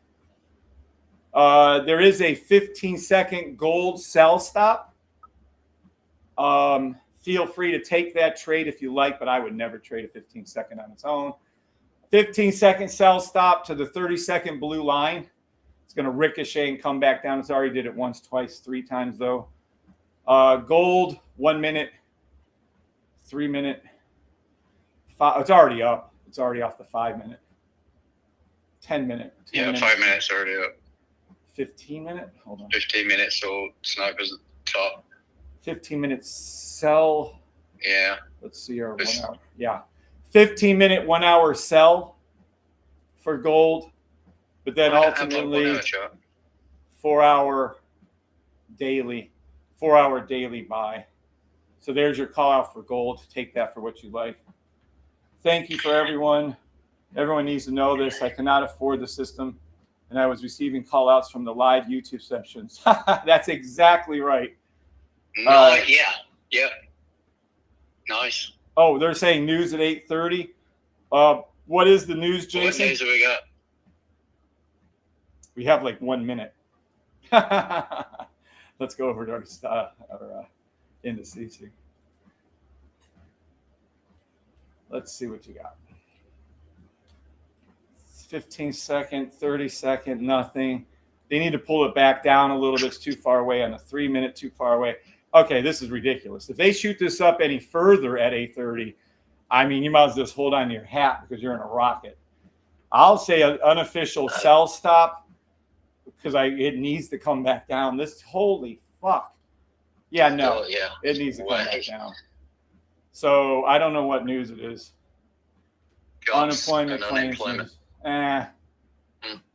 There is a 15-second gold sell stop. Feel free to take that trade if you like, but I would never trade a 15-second on its own. 15-second sell stop to the 30-second blue line. It's going to ricochet and come back down. It's already did it once, twice, 3 times though. Gold, 1 minute, 3 minute. It's already up. It's already off the 5 minute. 10 minute. 10 yeah, minutes. 5 minutes already up. 15 minute? Hold on. 15 minutes, so snipers at the top. 15 minutes sell. Yeah. Let's see our 1 hour. Yeah. 15-minute 1 hour sell for gold. But then ultimately 4 hour daily. 4 hour daily buy. So there's your call out for gold. Take that for what you like. Thank you for everyone. Everyone needs to know this. I cannot afford the system. And I was receiving call outs from the live YouTube sessions. That's exactly right. Yeah. Yep. Nice. Oh, they're saying news at 8:30. What is the news, Jason? What news have we got? We have like 1 minute. Let's go over to our indices here. Let's see what you got. 15-second, 30-second, nothing. They need to pull it back down a little bit. It's too far away on a 3 minute, too far away. Okay, this is ridiculous. If they shoot this up any further at 8:30, I mean, you might as well just hold on to your hat because you're in a rocket. I'll say an unofficial sell stop because it needs to come back down. This, holy fuck. Yeah, no. Yeah. It needs to come back down. So I don't know what news it is. Unemployment claims.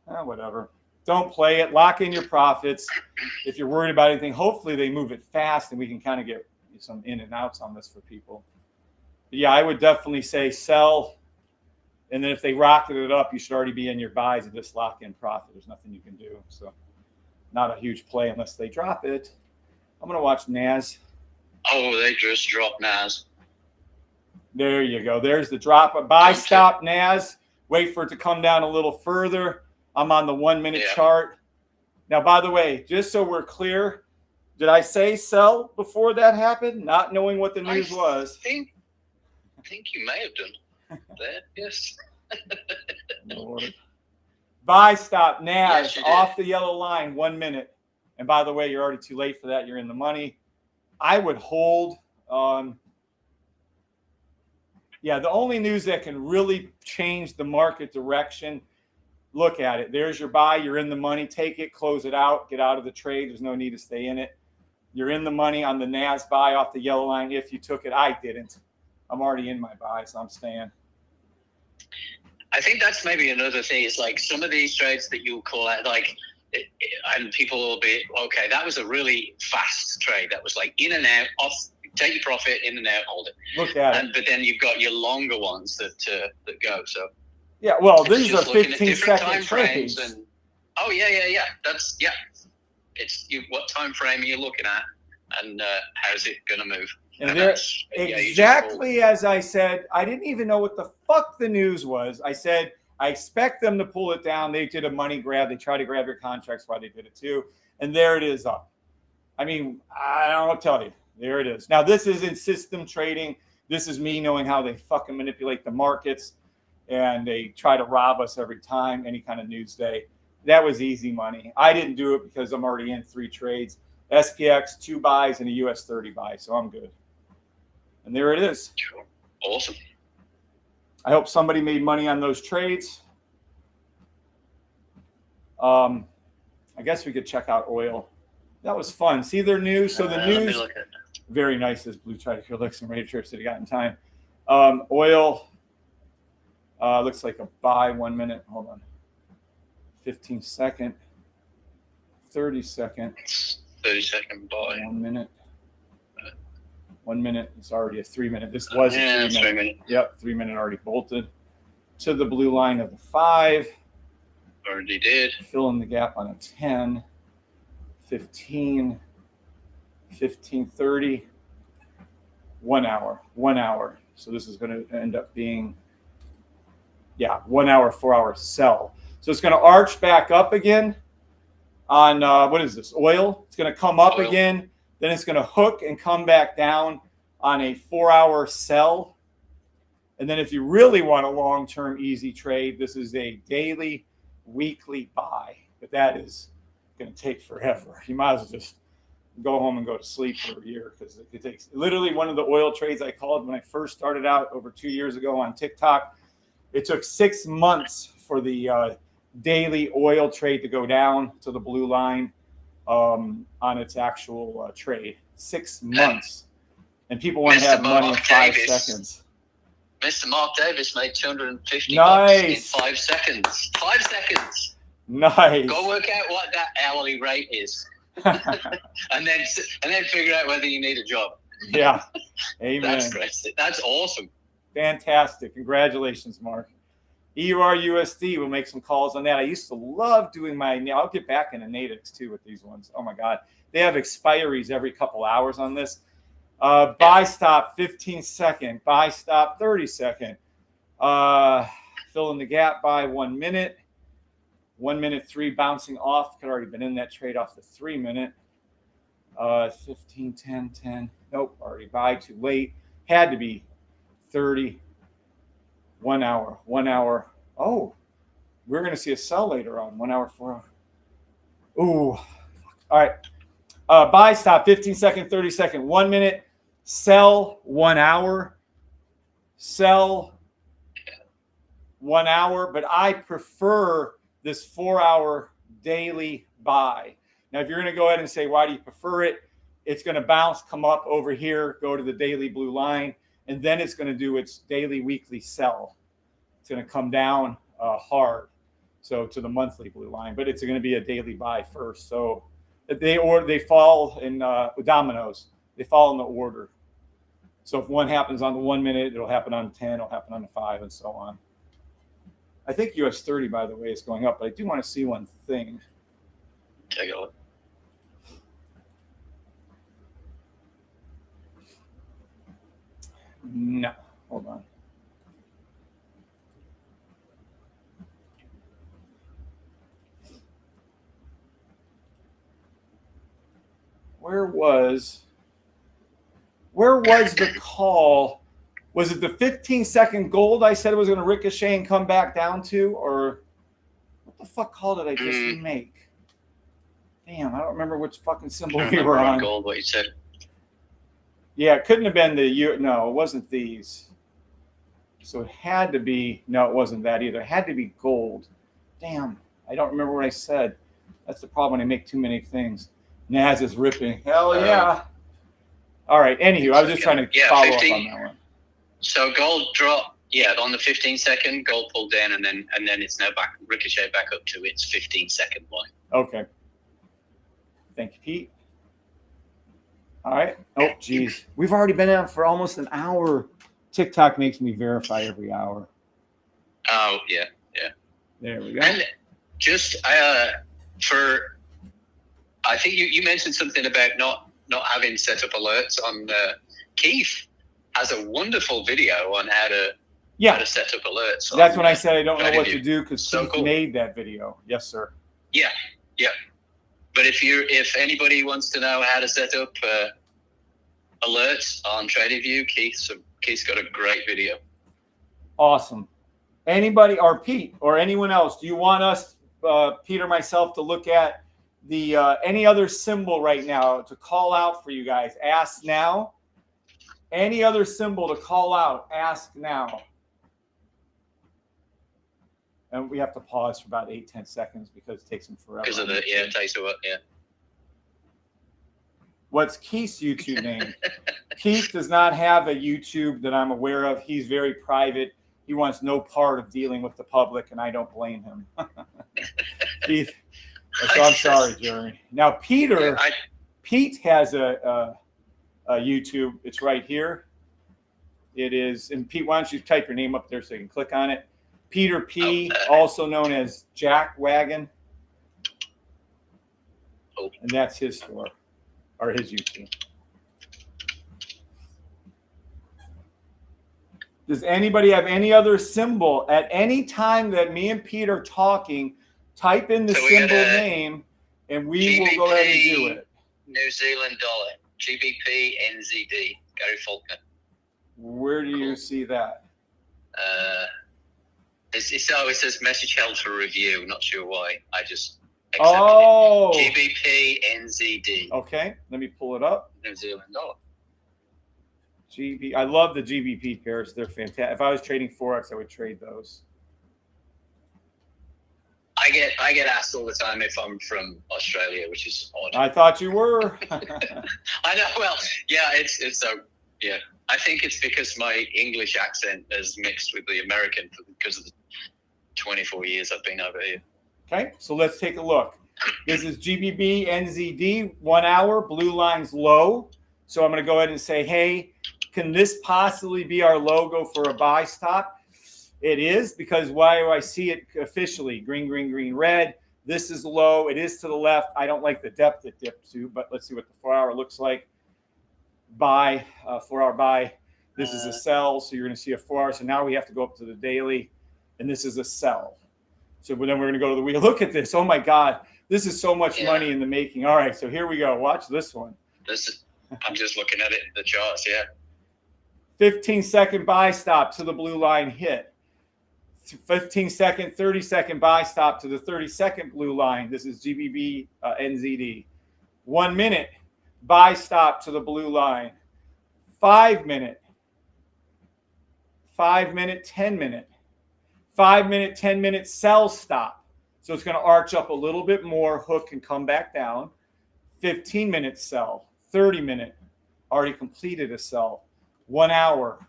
Whatever. Don't play it. Lock in your profits. If you're worried about anything, hopefully they move it fast and we can kind of get some in and outs on this for people. But yeah, I would definitely say sell. And then if they rocket it up, you should already be in your buys and just lock in profit. There's nothing you can do. So not a huge play unless they drop it. I'm going to watch NAS. Oh, they just dropped NAS. There you go. There's the drop. Buy stop NAS. Wait for it to come down a little further. I'm on the 1 minute chart. Now, by the way, just so we're clear, did I say sell before that happened? Not knowing what the news was. I think you may have done that. Yes. Lord. Buy stop NAS Yes, off the yellow line 1 minute. And by the way, you're already too late for that. You're in the money. I would hold. Yeah, the only news that can really change the market direction, look at it. There's your buy. You're in the money. Take it, close it out, get out of the trade. There's no need to stay in it. You're in the money on the NAS buy off the yellow line. If you took it, I didn't. I'm already in my buy, so I'm staying. I think that's maybe another thing is like some of these trades that you call out, like, and people will be, okay, that was a really fast trade. That was like in and out, off, take your profit, in and out, hold it. Look at it. But then you've got your longer ones that go. So yeah, well, these are 15-second trades. Oh yeah. That's It's what time frame are you looking at, and how's it gonna move? And they're exactly as I said. I didn't even know what the fuck the news was. I said I expect them to pull it down. They did a money grab. They tried to grab your contracts while they did it too, and there it is up. I mean, I don't tell you. There it is. Now this isn't system trading. This is me knowing how they fucking manipulate the markets, and they try to rob us every time. Any kind of news day. That was easy money. I didn't do it because I'm already in 3 trades. SPX, 2 buys, and a US 30 buy, so I'm good. And there it is. Awesome. I hope somebody made money on those trades. I guess we could check out oil. That was fun. See their news? So the news, very nice, this blue try to kill Lex and Raider Church that he got in time. Oil looks like a buy 1 minute. Hold on. 15-second, 30-second. 30-second buy. 1 minute. 1 minute. It's already a 3 minute. This was a 3 minute. Yep, 3 minute already bolted to the blue line of the 5. Already did. Fill in the gap on a 10, 15, 30. 1 hour. 1 hour. So this is going to end up being, 1 hour, 4 hour sell. So it's going to arch back up again on, what is this, oil? It's going to come up again. Then it's going to hook and come back down on a 4-hour sell. And then if you really want a long-term easy trade, this is a daily, weekly buy. But that is going to take forever. You might as well just go home and go to sleep for a year, because it takes literally one of the oil trades I called when I first started out over 2 years ago on TikTok. It took 6 months for the daily oil trade to go down to the blue line on its actual trade. 6 months. And people want to have money in 5 seconds. Mr. Mark Davis made $250 in 5 seconds. 5 seconds. Nice. Go work out what that hourly rate is. and then figure out whether you need a job. Yeah. Amen. That's great. That's awesome. Fantastic. Congratulations, Mark. EURUSD, we'll make some calls on that. I used to love doing I'll get back into Natix too with these ones. Oh my God. They have expiries every couple hours on this. Buy stop 15 second, buy stop 30 second. Fill in the gap by 1 minute. 1 minute 3 bouncing off. Could already been in that trade off the 3 minute. 15, 10, 10. Nope, already buy, too late. Had to be 30. 1 hour, 1 hour. Oh, we're going to see a sell later on. 1 hour, 4 hour. Ooh. All right. Buy stop 15 second, 30 second, 1 minute. Sell 1 hour. Sell 1 hour. But I prefer this 4-hour daily buy. Now, if you're going to go ahead and say, why do you prefer it? It's going to bounce, come up over here, go to the daily blue line, and then it's going to do its daily, weekly sell. It's going to come down hard, so to the monthly blue line, but it's going to be a daily buy first. So they fall in dominoes. They fall in the order. So if one happens on the 1 minute, it'll happen on 10, it'll happen on the 5, and so on. I think US 30, by the way, is going up, but I do want to see one thing. Take a look. No, hold on. Where was the call? Was it the 15-second gold I said it was going to ricochet and come back down to? Or what the fuck call did I just make? Damn, I don't remember which fucking symbol we were on. Gold, what you said. Yeah, it couldn't have been no, it wasn't these. So it had to be, no, it wasn't that either. It had to be gold. Damn, I don't remember what I said. That's the problem when I make too many things. Naz is ripping. Hell yeah. All right, anywho, I was just trying to follow up on that one. So gold dropped, on the 15-second, gold pulled down, and then it's now back, ricocheted back up to its 15-second line. Okay. Thank you, Pete. All right. Oh, geez. We've already been out for almost an hour. TikTok makes me verify every hour. Oh, yeah. There we go. And just I think you mentioned something about not having set up alerts on Keith has a wonderful video on how to set up alerts. That's when I said I don't know what to do, because so Keith made that video. Yes, sir. Yeah. But if anybody wants to know how to set up alerts on TradingView, Keith's got a great video. Awesome. Anybody, or Pete, or anyone else, do you want us, Pete or myself, to look at the any other symbol right now to call out for you guys? Ask now. Any other symbol to call out? Ask now. And we have to pause for about 8-10 seconds because it takes them forever. Because of it takes a while, What's Keith's YouTube name? Keith does not have a YouTube that I'm aware of. He's very private. He wants no part of dealing with the public, and I don't blame him. Keith, so I'm sorry, Jeremy. Now, Pete has a YouTube. It's right here. It is, and Pete, why don't you type your name up there so you can click on it? Peter P, also known as Jack Wagon. And that's his store, or his YouTube. Does anybody have any other symbol? At any time that me and Pete are talking, type in the symbol name, and we will go ahead and do it. New Zealand dollar, GBP NZD, Gary Faulkner. Where do you see that? It says message held for review. Not sure why. I just accepted it. GBP NZD. Okay, let me pull it up. New Zealand dollar. I love the GBP pairs. They're fantastic. If I was trading Forex, I would trade those. I get asked all the time if I'm from Australia, which is odd. I thought you were. I know. Well, yeah, it's so yeah. I think it's because my English accent is mixed with the American because of the 24 years I've been over here. Okay, so let's take a look. This is GBP NZD, 1 hour, blue line's low. So I'm going to go ahead and say, hey, can this possibly be our logo for a buy stop? It is, because why do I see it officially? Green, green, green, red. This is low. It is to the left. I don't like the depth it dipped to, but let's see what the 4 hour looks like. Buy, 4 hour buy. This is a sell. So you're going to see a 4 hour. So now we have to go up to the daily, and this is a sell. So then we're going to go to the wheel. Look at this. Oh my God. This is so much money in the making. All right. So here we go. Watch this one. I'm just looking at it, the charts. Yeah. 15-second buy stop to the blue line hit. 15-second, 30-second buy stop to the 30-second blue line. This is GBP NZD. 1 minute buy stop to the blue line. 5 minute. 5 minute, 10 minute. 5 minute, 10 minute sell stop. So it's going to arch up a little bit more, hook and come back down. 15 minute sell. 30 minute. Already completed a sell. 1 hour.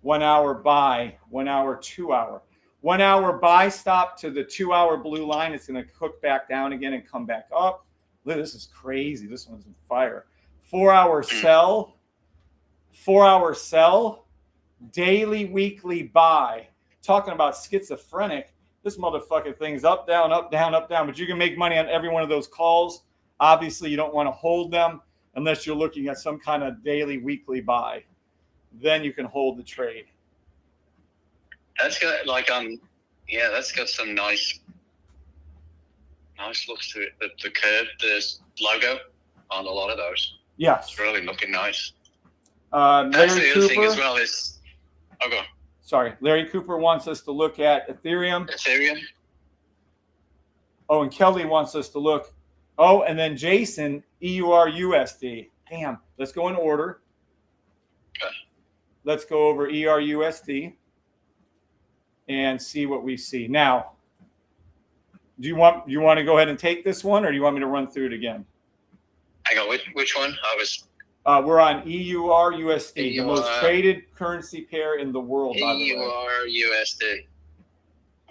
1 hour buy. 1 hour, 2 hour. 1 hour buy stop to the 2 hour blue line. It's going to hook back down again and come back up. Look, this is crazy. This one's on fire. 4 hour sell. 4 hour sell. Daily, weekly buy. Talking about schizophrenic. This motherfucking thing's up, down, up, down, up, down. But you can make money on every one of those calls. Obviously, you don't want to hold them unless you're looking at some kind of daily, weekly buy. Then you can hold the trade. That's got that's got some nice looks to it. The curve, the logo on a lot of those. Yes. It's really looking nice. Larry That's the Cooper, other thing as well is, go on. Sorry, Larry Cooper wants us to look at Ethereum. Oh, and Kelly wants us to look. Oh, and then Jason, EURUSD. Damn, let's go in order. Okay. Let's go over EURUSD and see what we see. Now, do you want to go ahead and take this one, or do you want me to run through it again? Hang on, which one? We're on EURUSD, the most traded currency pair in the world. EURUSD.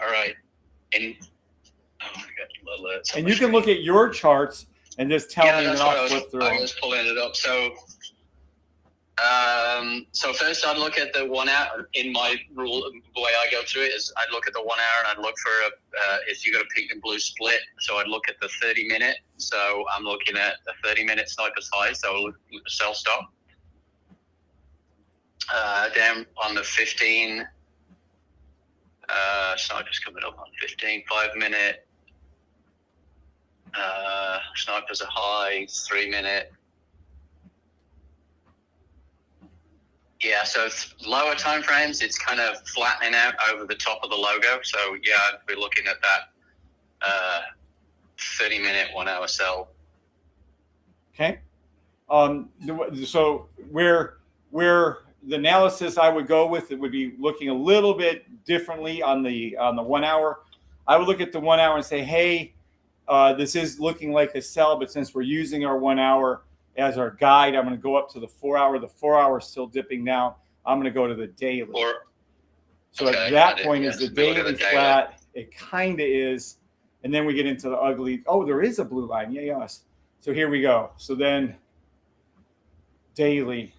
All right. And oh my God, alerts. And you can look at your charts and just tell me, and I'll flip through. I was pulling it up. So first I'd look at the 1 hour. In my rule, the way I go through it is I'd look at the 1 hour and I'd look for if you got a pink and blue split. So I'd look at the 30 minute. So I'm looking at the 30 minute sniper's high. So I'll look at the sell stop. Down on the 15. Sniper's coming up on 15. 5 minute. Sniper's a high. 3 minute. Yeah, so lower time frames, it's kind of flattening out over the top of the logo. So yeah, I'd be looking at that 30 minute 1 hour sell. Okay. So where the analysis I would go with, it would be looking a little bit differently on the 1 hour. I would look at the 1 hour and say, hey, this is looking like a sell, but since we're using our 1 hour as our guide, I'm going to go up to the 4 hour. The 4 hour is still dipping now. I'm going to go to the daily. So at that point, is the daily flat? It kind of is. And then we get into the ugly. Oh, there is a blue line. Yeah, yes. So here we go. So then daily.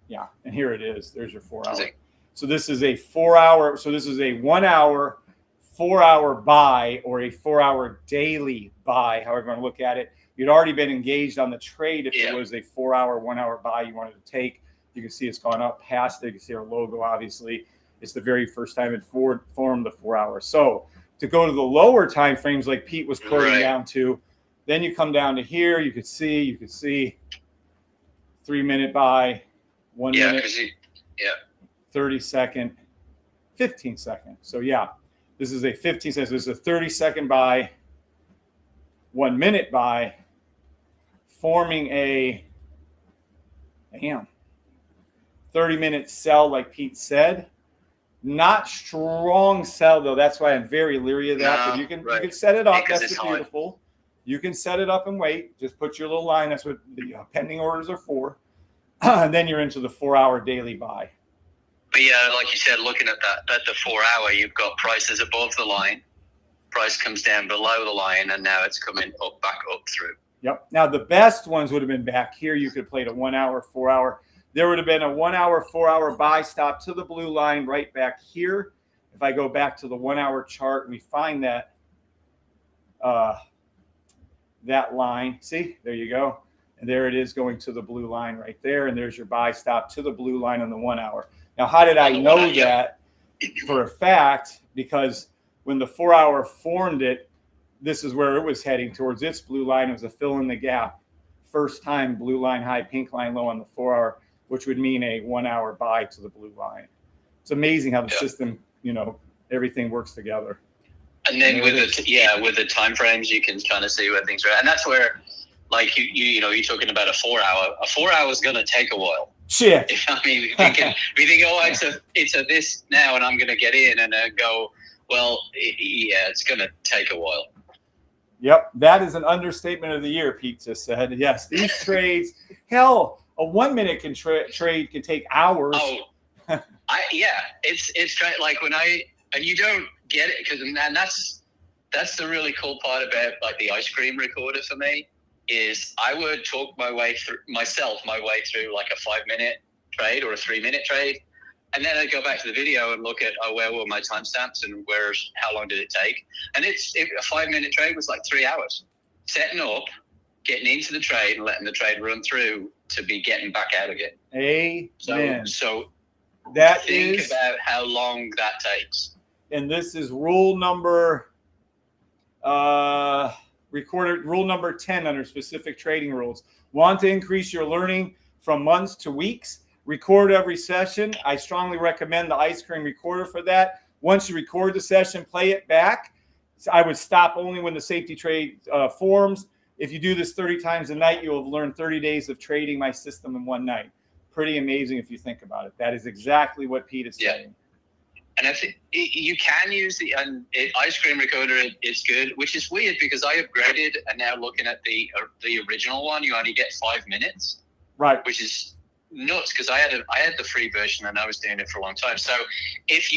Yeah, and here it is. There's your 4 hour. So this is a 4 hour. So this is a 1 hour, 4 hour buy, or a 4 hour daily buy, however you want to look at it. You'd already been engaged on the trade if it was a 4 hour, 1 hour buy you wanted to take. You can see it's gone up past it. You can see our logo, obviously. It's the very first time it formed the 4 hour. So to go to the lower time frames like Pete was quoting down to, then you come down to here. You could see 3 minute buy, 1 minute, 30 second, 15 second. So yeah, this is a 15 second. This is a 30 second buy, 1 minute buy, forming a 30-minute sell, like Pete said. Not strong sell though. That's why I'm very leary of that. But you can set it up. That's beautiful. You can set it up and wait. Just put your little line. That's what the pending orders are for. And then you're into the 4 hour daily buy. But yeah, like you said, looking at that, at the 4 hour, you've got prices above the line. Price comes down below the line, and now it's coming up, back up through. Yep. Now the best ones would have been back here. You could play a 1 hour, 4 hour. There would have been a 1 hour, 4 hour buy stop to the blue line right back here. If I go back to the 1 hour chart and we find that that line, see, there you go. And there it is going to the blue line right there. And there's your buy stop to the blue line on the 1 hour. Now, how did I know that for a fact? Because when the 4 hour formed it, this is where it was heading towards its blue line. It was a fill in the gap. First time blue line high, pink line low on the 4 hour, which would mean a 1 hour buy to the blue line. It's amazing how the system, everything works together. And then with the time frames, you can kind of see where things are at. And that's where, like, you're talking about a 4 hour. A 4 hour is going to take a while. Shit. I mean, we think, it's a this now, and I'm going to get in and go, well, it's going to take a while. Yep, that is an understatement of the year, Pete just said. Yes, these trades, hell, a 1 minute trade can take hours. Oh, it's like and you don't get it because that's the really cool part about like the ice cream recorder for me is I would talk my way through like a 5 minute trade or a 3 minute trade. And then I'd go back to the video and look at, where were my timestamps and how long did it take? And a 5 minute trade was like 3 hours. Setting up, getting into the trade and letting the trade run through to be getting back out again. Amen. So think about how long that takes. And this is rule number rule number 10 under specific trading rules. Want to increase your learning from months to weeks? Record every session. I strongly recommend the ice cream recorder for that. Once you record the session, play it back. So I would stop only when the safety trade forms. If you do this 30 times a night, you'll have learned 30 days of trading my system in one night. Pretty amazing if you think about it. That is exactly what Pete is saying. And I think you can use the ice cream recorder. It's good, which is weird because I upgraded and now looking at the original one, you only get 5 minutes. Right. Which is nuts because I had the free version and I was doing it for a long time. So if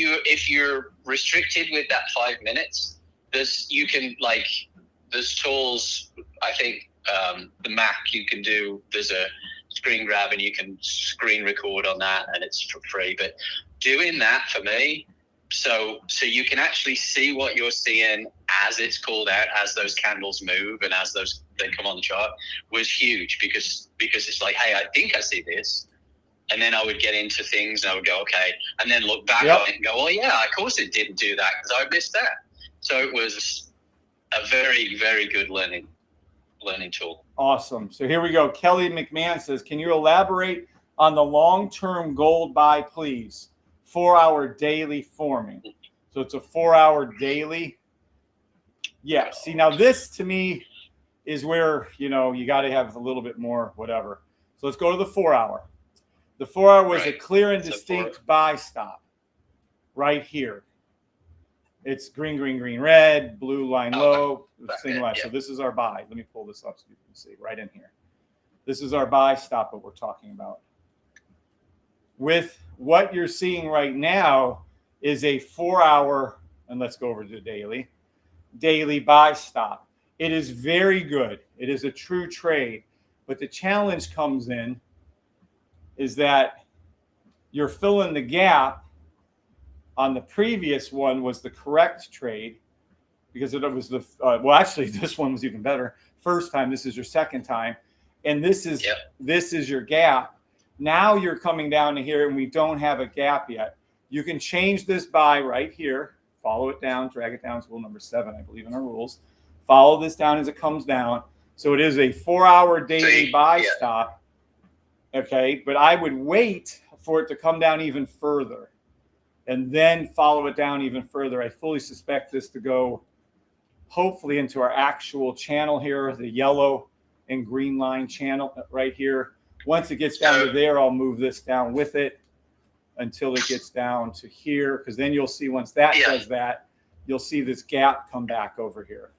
you're restricted with that 5 minutes, there's tools. I think the Mac you can do. There's a screen grab and you can screen record on that and it's for free. But doing that for me, so you can actually see what you're seeing as it's called out, as those candles move and as they come on the chart, was huge because it's like, hey, I think I see this. And then I would get into things and I would go, okay, and then look back on it and go, well, yeah, of course it didn't do that because I missed that. So it was a very, very good learning tool. Awesome. So here we go. Kelly McMahon says, can you elaborate on the long-term gold buy, please? 4 hour daily forming. So it's a 4 hour daily. Yeah. See, now this to me is where, you got to have a little bit more, whatever. So let's go to the 4 hour. The 4 hour was a clear and distinct buy stop right here. It's green, green, green, red, blue line low, single line. So this is our buy. Let me pull this up so you can see right in here. This is our buy stop that we're talking about. With what you're seeing right now is a 4 hour, and let's go over to the daily buy stop. It is very good. It is a true trade. But the challenge comes in is that you're filling the gap on the previous one was the correct trade because it was the actually this one was even better. First time, this is your second time, and this is your gap. Now you're coming down to here and we don't have a gap yet. You can change this buy right here. Follow it down, drag it down. It's rule number 7, I believe, in our rules. Follow this down as it comes down. So it is a 4-hour daily buy stop. Okay, but I would wait for it to come down even further and then follow it down even further. I fully suspect this to go hopefully into our actual channel here, the yellow and green line channel right here. Once it gets down to there, I'll move this down with it until it gets down to here, because then you'll see once that does that, you'll see this gap come back over here.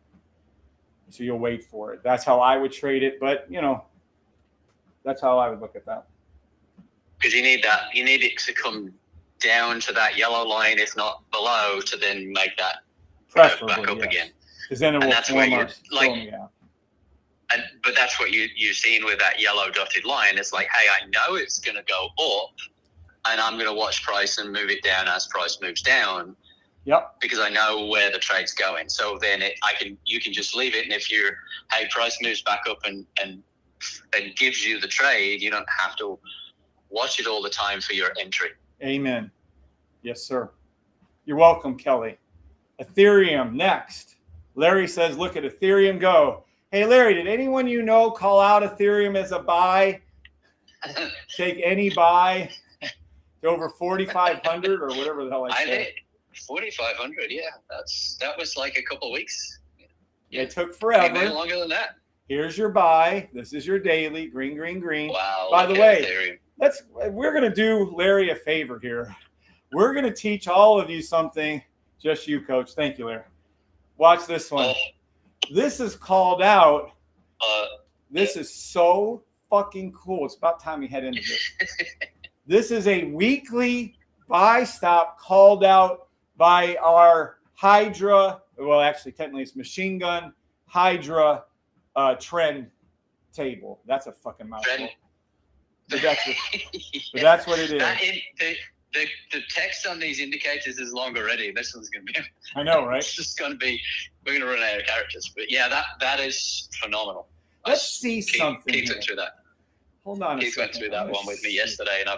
So you'll wait for it. That's how I would trade it, but you know, that's how I would look at that. Because you need that, you need it to come down to that yellow line, if not below, to then make that back up again. Because then it will form our gap. But that's what you're seeing with that yellow dotted line. It's like, hey, I know it's going to go up, and I'm going to watch price and move it down as price moves down. Yep. Because I know where the trade's going. So then you can just leave it, and if hey, price moves back up and gives you the trade, you don't have to watch it all the time for your entry. Amen. Yes, sir. You're welcome, Kelly. Ethereum next. Larry says, look at Ethereum go. Hey, Larry, did anyone you know call out Ethereum as a buy? Take any buy to over 4,500 or whatever the hell I said. 4,500, yeah. That was like a couple of weeks. It took forever. Maybe longer than that. Here's your buy. This is your daily. Green, green, green. Wow. By the way, we're going to do Larry a favor here. We're going to teach all of you something. Just you, Coach. Thank you, Larry. Watch this one. This is called out. This is so fucking cool. It's about time we head into this. This is a weekly buy stop called out by our Hydra. Well, actually, technically, it's machine gun Hydra trend table. That's a fucking mouthful. But that's what it is. The text on these indicators is long already. This one's going to be. I know, right? It's just going to be. We're going to run out of characters. But yeah, that is phenomenal. Let's see something. Keith went through that. Hold on. Keith went through that one with me yesterday, and I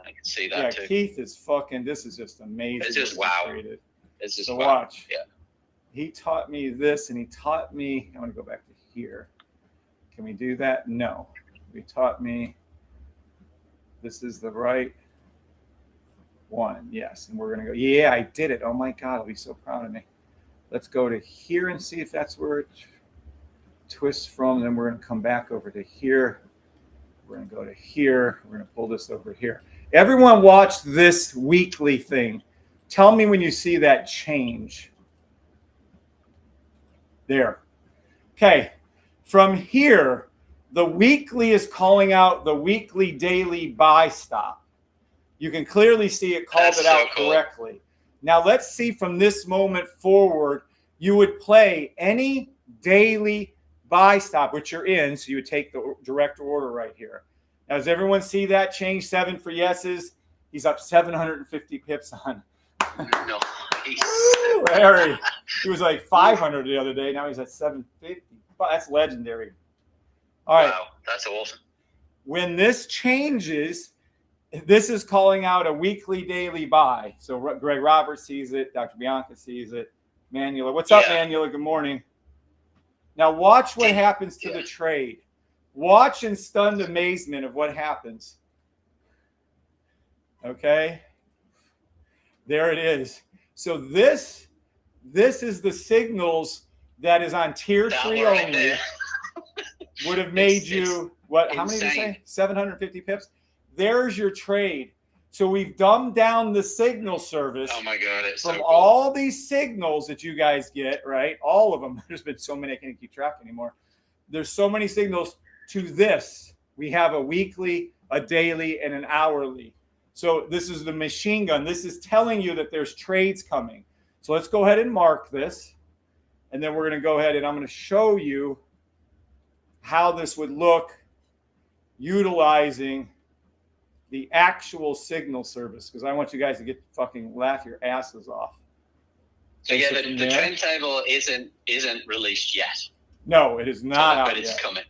can see that too. Keith is fucking. This is just amazing. It's just wow. It's just so wow. Watch. Yeah. He taught me this, and he taught me. I'm going to go back to here. Can we do that? No. He taught me. This is the right one. Yes. And we're going to go. Yeah, I did it. Oh my God. I'll be so proud of me. Let's go to here and see if that's where it twists from. Then we're going to come back over to here. We're going to go to here. We're going to pull this over here. Everyone watch this weekly thing. Tell me when you see that change. There. Okay. From here, the weekly is calling out the weekly daily buy stop. You can clearly see it called it out correctly. Now let's see from this moment forward, you would play any daily buy stop, which you're in. So you would take the direct order right here. Now, does everyone see that change? 7 for yeses. He's up 750 pips on. No. Larry. He was like 500 the other day. Now he's at 750. That's legendary. All right. Wow, that's awesome. When this changes, this is calling out a weekly daily buy. So Greg Roberts sees it. Dr. Bianca sees it. Manula. What's up, Manula? Good morning. Now watch what happens to the trade. Watch in stunned amazement of what happens. Okay. There it is. So this is the signals that is on tier 3 only. Would have made you what? How many did you say? 750 pips. There's your trade. So we've dumbed down the signal service. Oh my God! It's from so cool. all these signals that you guys get, right? All of them. There's been so many I can't keep track anymore. There's so many signals to this. We have a weekly, a daily, and an hourly. So this is the machine gun. This is telling you that there's trades coming. So let's go ahead and mark this. And then we're going to go ahead and I'm going to show you how this would look utilizing the actual signal service, because I want you guys to get fucking laugh your asses off. So yeah, the trend table isn't released yet. No, it is not out but it's yet. Coming.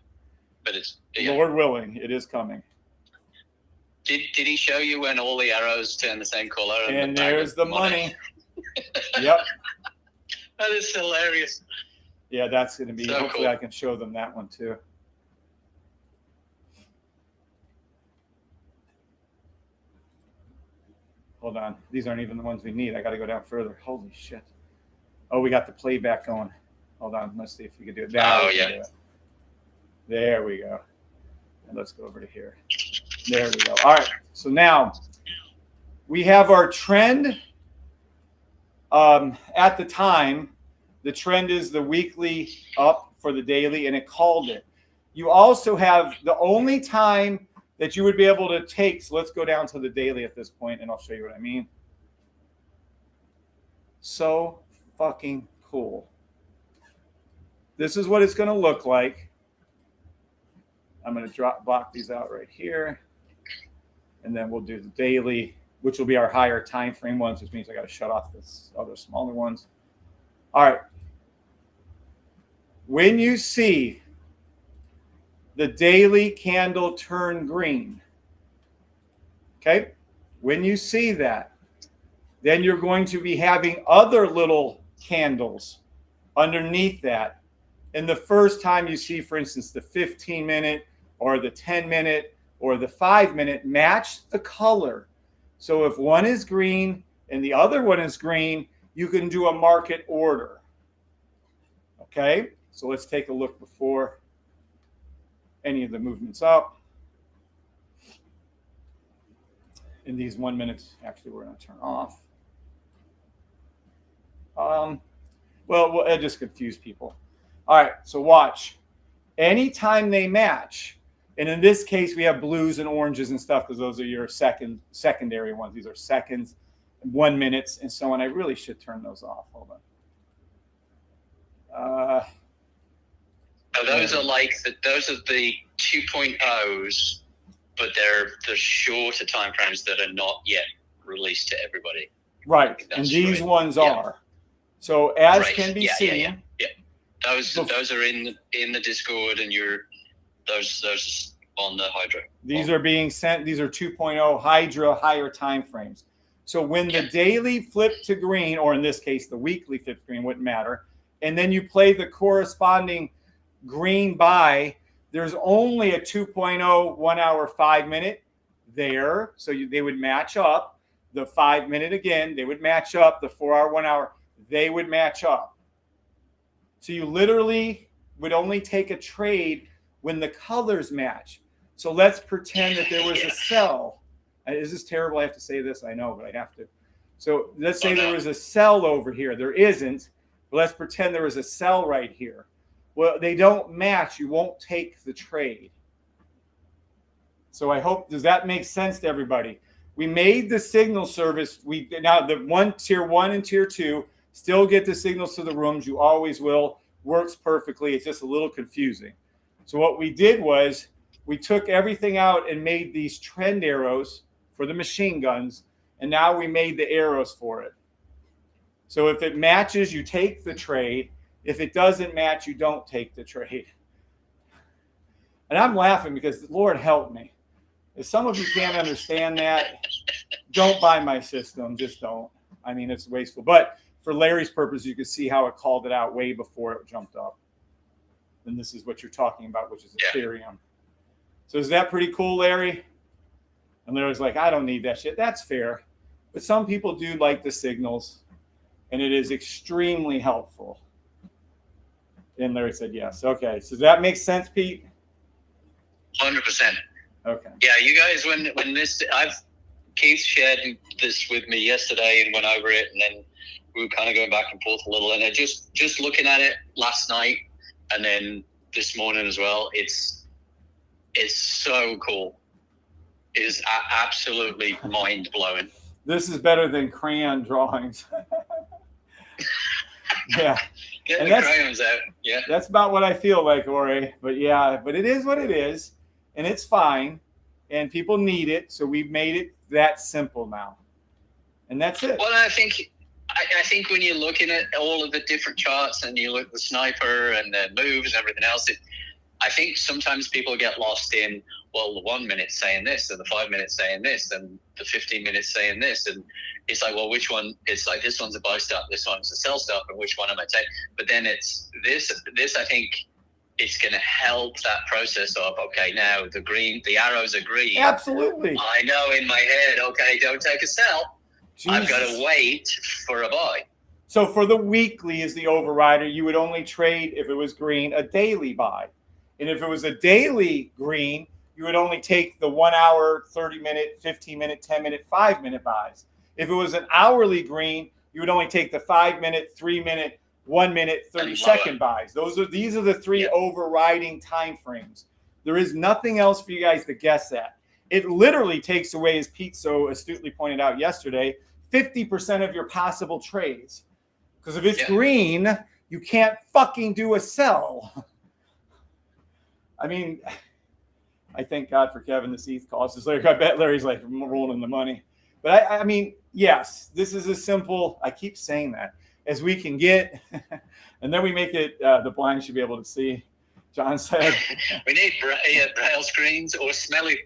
But it's Lord willing, it is coming. Did he show you when all the arrows turn the same color? And there's the money. Yep. That is hilarious. Yeah, that's going to be, so hopefully cool. I can show them that one too. Hold on. These aren't even the ones we need. I got to go down further. Holy shit. Oh, we got the playback going. Hold on. Let's see if we can do it. Oh, yeah. There we go. And let's go over to here. There we go. All right. So now we have our trend. At the time, the trend is the weekly up for the daily, and it called it. You also have the only time that you would be able to take. So let's go down to the daily at this point, and I'll show you what I mean. So fucking cool. This is what it's going to look like. I'm going to block these out right here. And then we'll do the daily, which will be our higher time frame ones, which means I got to shut off this other smaller ones. All right. When you see the daily candle turn green, okay, when you see that, then you're going to be having other little candles underneath that. And the first time you see, for instance, the 15-minute or the 10-minute or the 5-minute, match the color. So if one is green and the other one is green, you can do a market order. Okay, so let's take a look before any of the movements up. In these 1 minutes, actually, we're going to turn off. Well, it just confused people. All right, so watch. Anytime they match, and in this case, we have blues and oranges and stuff because those are your secondary ones. These are seconds, 1 minutes, and so on. I really should turn those off. Hold on. Those are like those are the 2.0s, but they're the shorter time frames that are not yet released to everybody. Right, and these ones are. So as can be seen. Yeah. Those are in the Discord, and those on the Hydra. These are being sent. These are 2.0 Hydra higher time frames. So when the daily flip to green, or in this case the weekly flip to green, wouldn't matter, and then you play the corresponding green buy, there's only a 2.0 1 hour 5 minute there, so they would match up. The 5 minute again, they would match up. The 4 hour 1 hour, they would match up. So you literally would only take a trade when the colors match. So let's pretend that there was a sell. Is this terrible? I have to say this. I know, but I have to. So let's say there was a sell over here. There isn't. But let's pretend there was a sell right here. Well, they don't match. You won't take the trade. So I hope, does that make sense to everybody? We made the signal service. Now the tier 1 and tier 2 still get the signals to the rooms. You always will. Works perfectly. It's just a little confusing. So what we did was we took everything out and made these trend arrows for the machine guns. And now we made the arrows for it. So if it matches, you take the trade. If it doesn't match, you don't take the trade. And I'm laughing because, Lord help me. If some of you can't understand that, don't buy my system. Just don't. I mean, it's wasteful. But for Larry's purpose, you can see how it called it out way before it jumped up. And this is what you're talking about, which is Ethereum. So is that pretty cool, Larry? And Larry's like, I don't need that shit. That's fair. But some people do like the signals, and it is extremely helpful. And Larry said yes. Okay. So does that make sense, Pete? 100%. Okay. Yeah, you guys, when this, Keith shared this with me yesterday and went over it, and then we were kind of going back and forth a little, and I just looking at it last night and then this morning as well, it's so cool. It is absolutely mind blowing. This is better than crayon drawings. Yeah. Get the crayons out. Yeah. That's about what I feel like, Ori. But yeah, but it is what it is, and it's fine, and people need it, so we've made it that simple now, and that's it. Well, I think when you're looking at all of the different charts and you look at the sniper and the moves and everything else, I think sometimes people get lost in well, the 1 minute saying this, and the 5 minutes saying this, and the 15 minutes saying this, and it's like, well, which one? It's like this one's a buy stop, this one's a sell stop, and which one am I taking? But then it's this. I think it's going to help that process of, okay, now the arrows are green. Absolutely. I know in my head, okay, don't take a sell. Jesus. I've got to wait for a buy. So for the weekly is the overrider. You would only trade, if it was green, a daily buy. And if it was a daily green, you would only take the 1 hour, 30 minute, 15 minute, 10 minute, 5 minute buys. If it was an hourly green, you would only take the 5 minute, 3 minute, 1 minute, 30-second buys. These are the three overriding time frames. There is nothing else for you guys to guess at. It literally takes away, as Pete so astutely pointed out yesterday, 50% of your possible trades. Because if it's green, you can't fucking do a sell. I mean, I thank God for Kevin this ETH calls. I bet Larry's like rolling the money. But I mean, yes, this is as simple, I keep saying that, as we can get. And then we make it, the blind should be able to see. John said. We need braille screens or smelly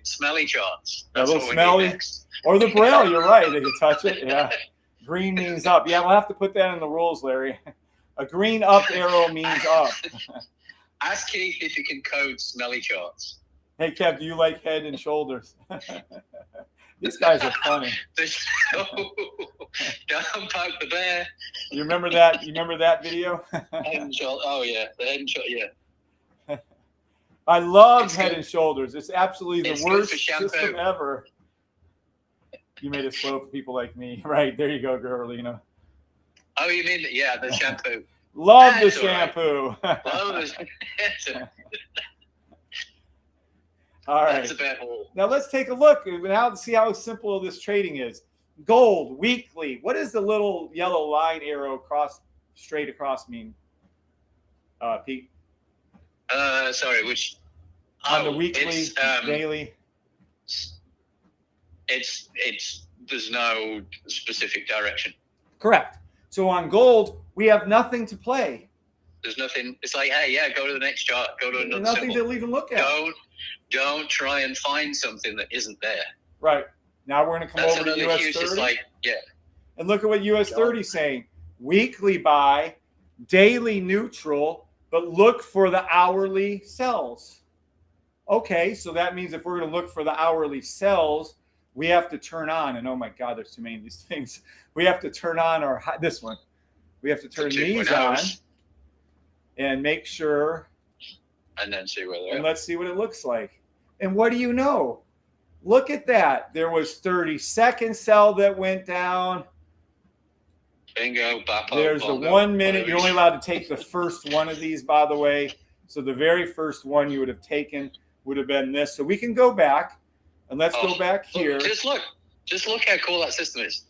charts. That's a little smelly. Or the braille, you're right. They can touch it. Yeah. Green means up. Yeah, we'll have to put that in the rules, Larry. A green up arrow means up. Ask Keith if you can code smelly charts. Hey, Kev, do you like Head and Shoulders? These guys are funny. Don't poke the bear. You remember that? You remember that video? Oh, yeah. The Head and Shoulders, yeah. I love Head and Shoulders. It's absolutely the worst system ever. You made it slow for people like me. Right. There you go, Gerlina. Oh, you mean, the shampoo. Love the shampoo. Right. Love the All right. That's a bad hole. Now let's take a look now to see how simple this trading is. Gold, weekly. What does the little yellow line arrow straight across mean, Pete? Sorry, which? On the weekly, daily? It's there's no specific direction. Correct. So on gold, we have nothing to play. There's nothing. It's like, hey, go to the next chart. Go to another nothing symbol. to even look at. Don't try and find something that isn't there. Right. Now we're going to come over to US 30. And look at what US 30 is saying. Weekly buy, daily neutral, but look for the hourly sells. Okay, so that means if we're going to look for the hourly sells, we have to turn on, and oh my God, there's too many of these things. We have to turn on this one. We have to turn these on and make sure. And then see where they're at. And let's see what it looks like. And what do you know? Look at that. There was 30-second sell that went down. Bingo, bapo, there's the 1 minute. You're only allowed to take the first one of these, by the way. So the very first one you would have taken would have been this. So we can go back, and let's go back here. Just look how cool that system is.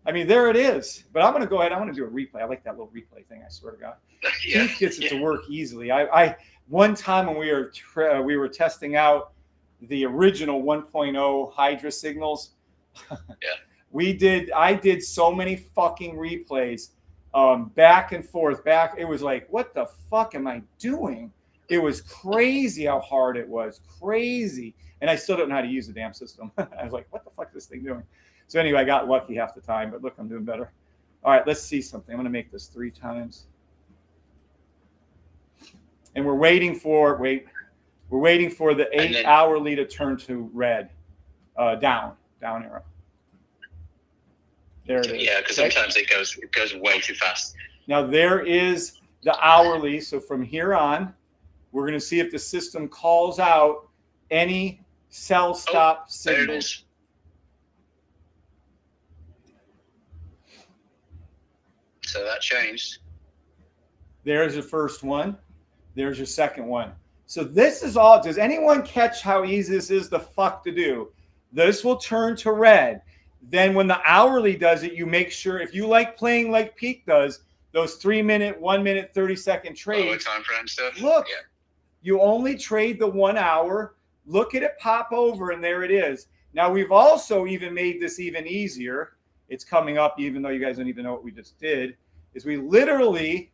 I mean, there it is. But I'm going to go ahead. I'm going to do a replay. I like that little replay thing. I swear to God. Keith gets it to work easily. I one time when we were testing out the original 1.0 Hydra signals. I did so many fucking replays, back and forth. It was like, what the fuck am I doing? It was crazy how hard it was. Crazy. And I still don't know how to use the damn system. I was like, what the fuck is this thing doing? So anyway, I got lucky half the time, but look, I'm doing better. All right, let's see something. I'm going to make this 3 times. And we're waiting for the 8 hourly to turn to red, down arrow. There it is. Yeah, because sometimes it goes way too fast. Now there is the hourly. So from here on, we're going to see if the system calls out any sell stop signals. So that changed. There's your first one. There's your second one. So this is all. Does anyone catch how easy this is to do? This will turn to red. Then when the hourly does it, you make sure, if you like playing like Pete does, those 3 minute, 1 minute, 30-second trades. Time frame stuff. Look, you only trade the 1 hour. Look at it pop over, and there it is. Now we've also even made this even easier. It's coming up, even though you guys don't even know what we just did. Is we literally,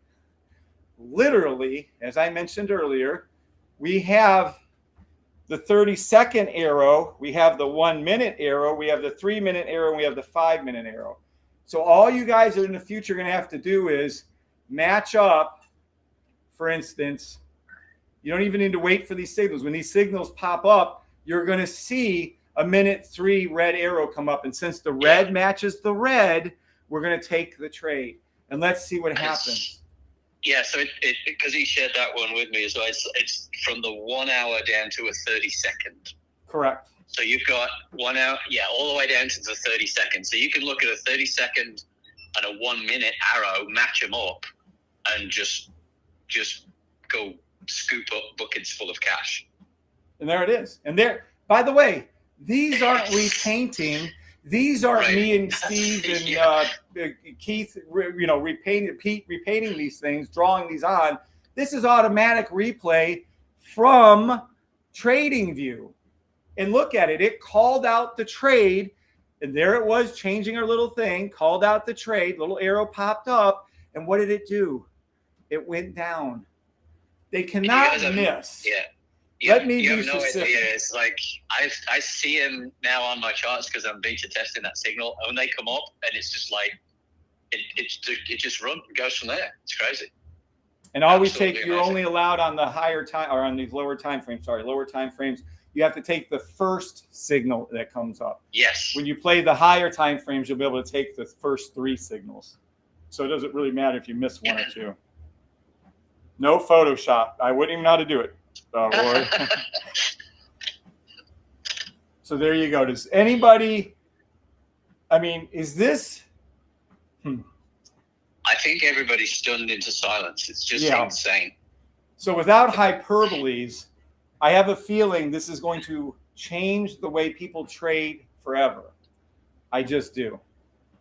as I mentioned earlier, we have the 30-second arrow, we have the 1 minute arrow, we have the 3 minute arrow, and we have the 5 minute arrow. So all you guys in the future are going to have to do is match up. For instance, you don't even need to wait for these signals. When these signals pop up, you're going to see a minute 3 red arrow come up. And since the red matches the red, we're going to take the trade. And let's see what happens. Yeah, so it because he shared that one with me as well. It's from the 1 hour down to a 30-second. Correct. So you've got 1 hour, all the way down to the 30 seconds. So you can look at a 30-second and a 1 minute arrow, match them up, and just go scoop up buckets full of cash. And there it is. And there, by the way, these aren't repainting. These aren't me and Steve and Keith, repainting these things, drawing these on. This is automatic replay from TradingView. And look at it. It called out the trade. And there it was, changing our little thing, called out the trade. Little arrow popped up. And what did it do? It went down. They cannot miss. Let me be specific. It's like I see him now on my charts because I'm beta testing that signal. And when they come up, and it's just like it just goes from there. It's crazy. And always you're only allowed on the higher time or on these lower time frames. Lower time frames. You have to take the first signal that comes up. Yes. When you play the higher time frames, you'll be able to take the first 3 signals. So it doesn't really matter if you miss 1 or 2. No Photoshop. I wouldn't even know how to do it. So there you go. Does anybody, is this? I think everybody's stunned into silence. It's just insane. So without hyperboles, I have a feeling this is going to change the way people trade forever. I just do.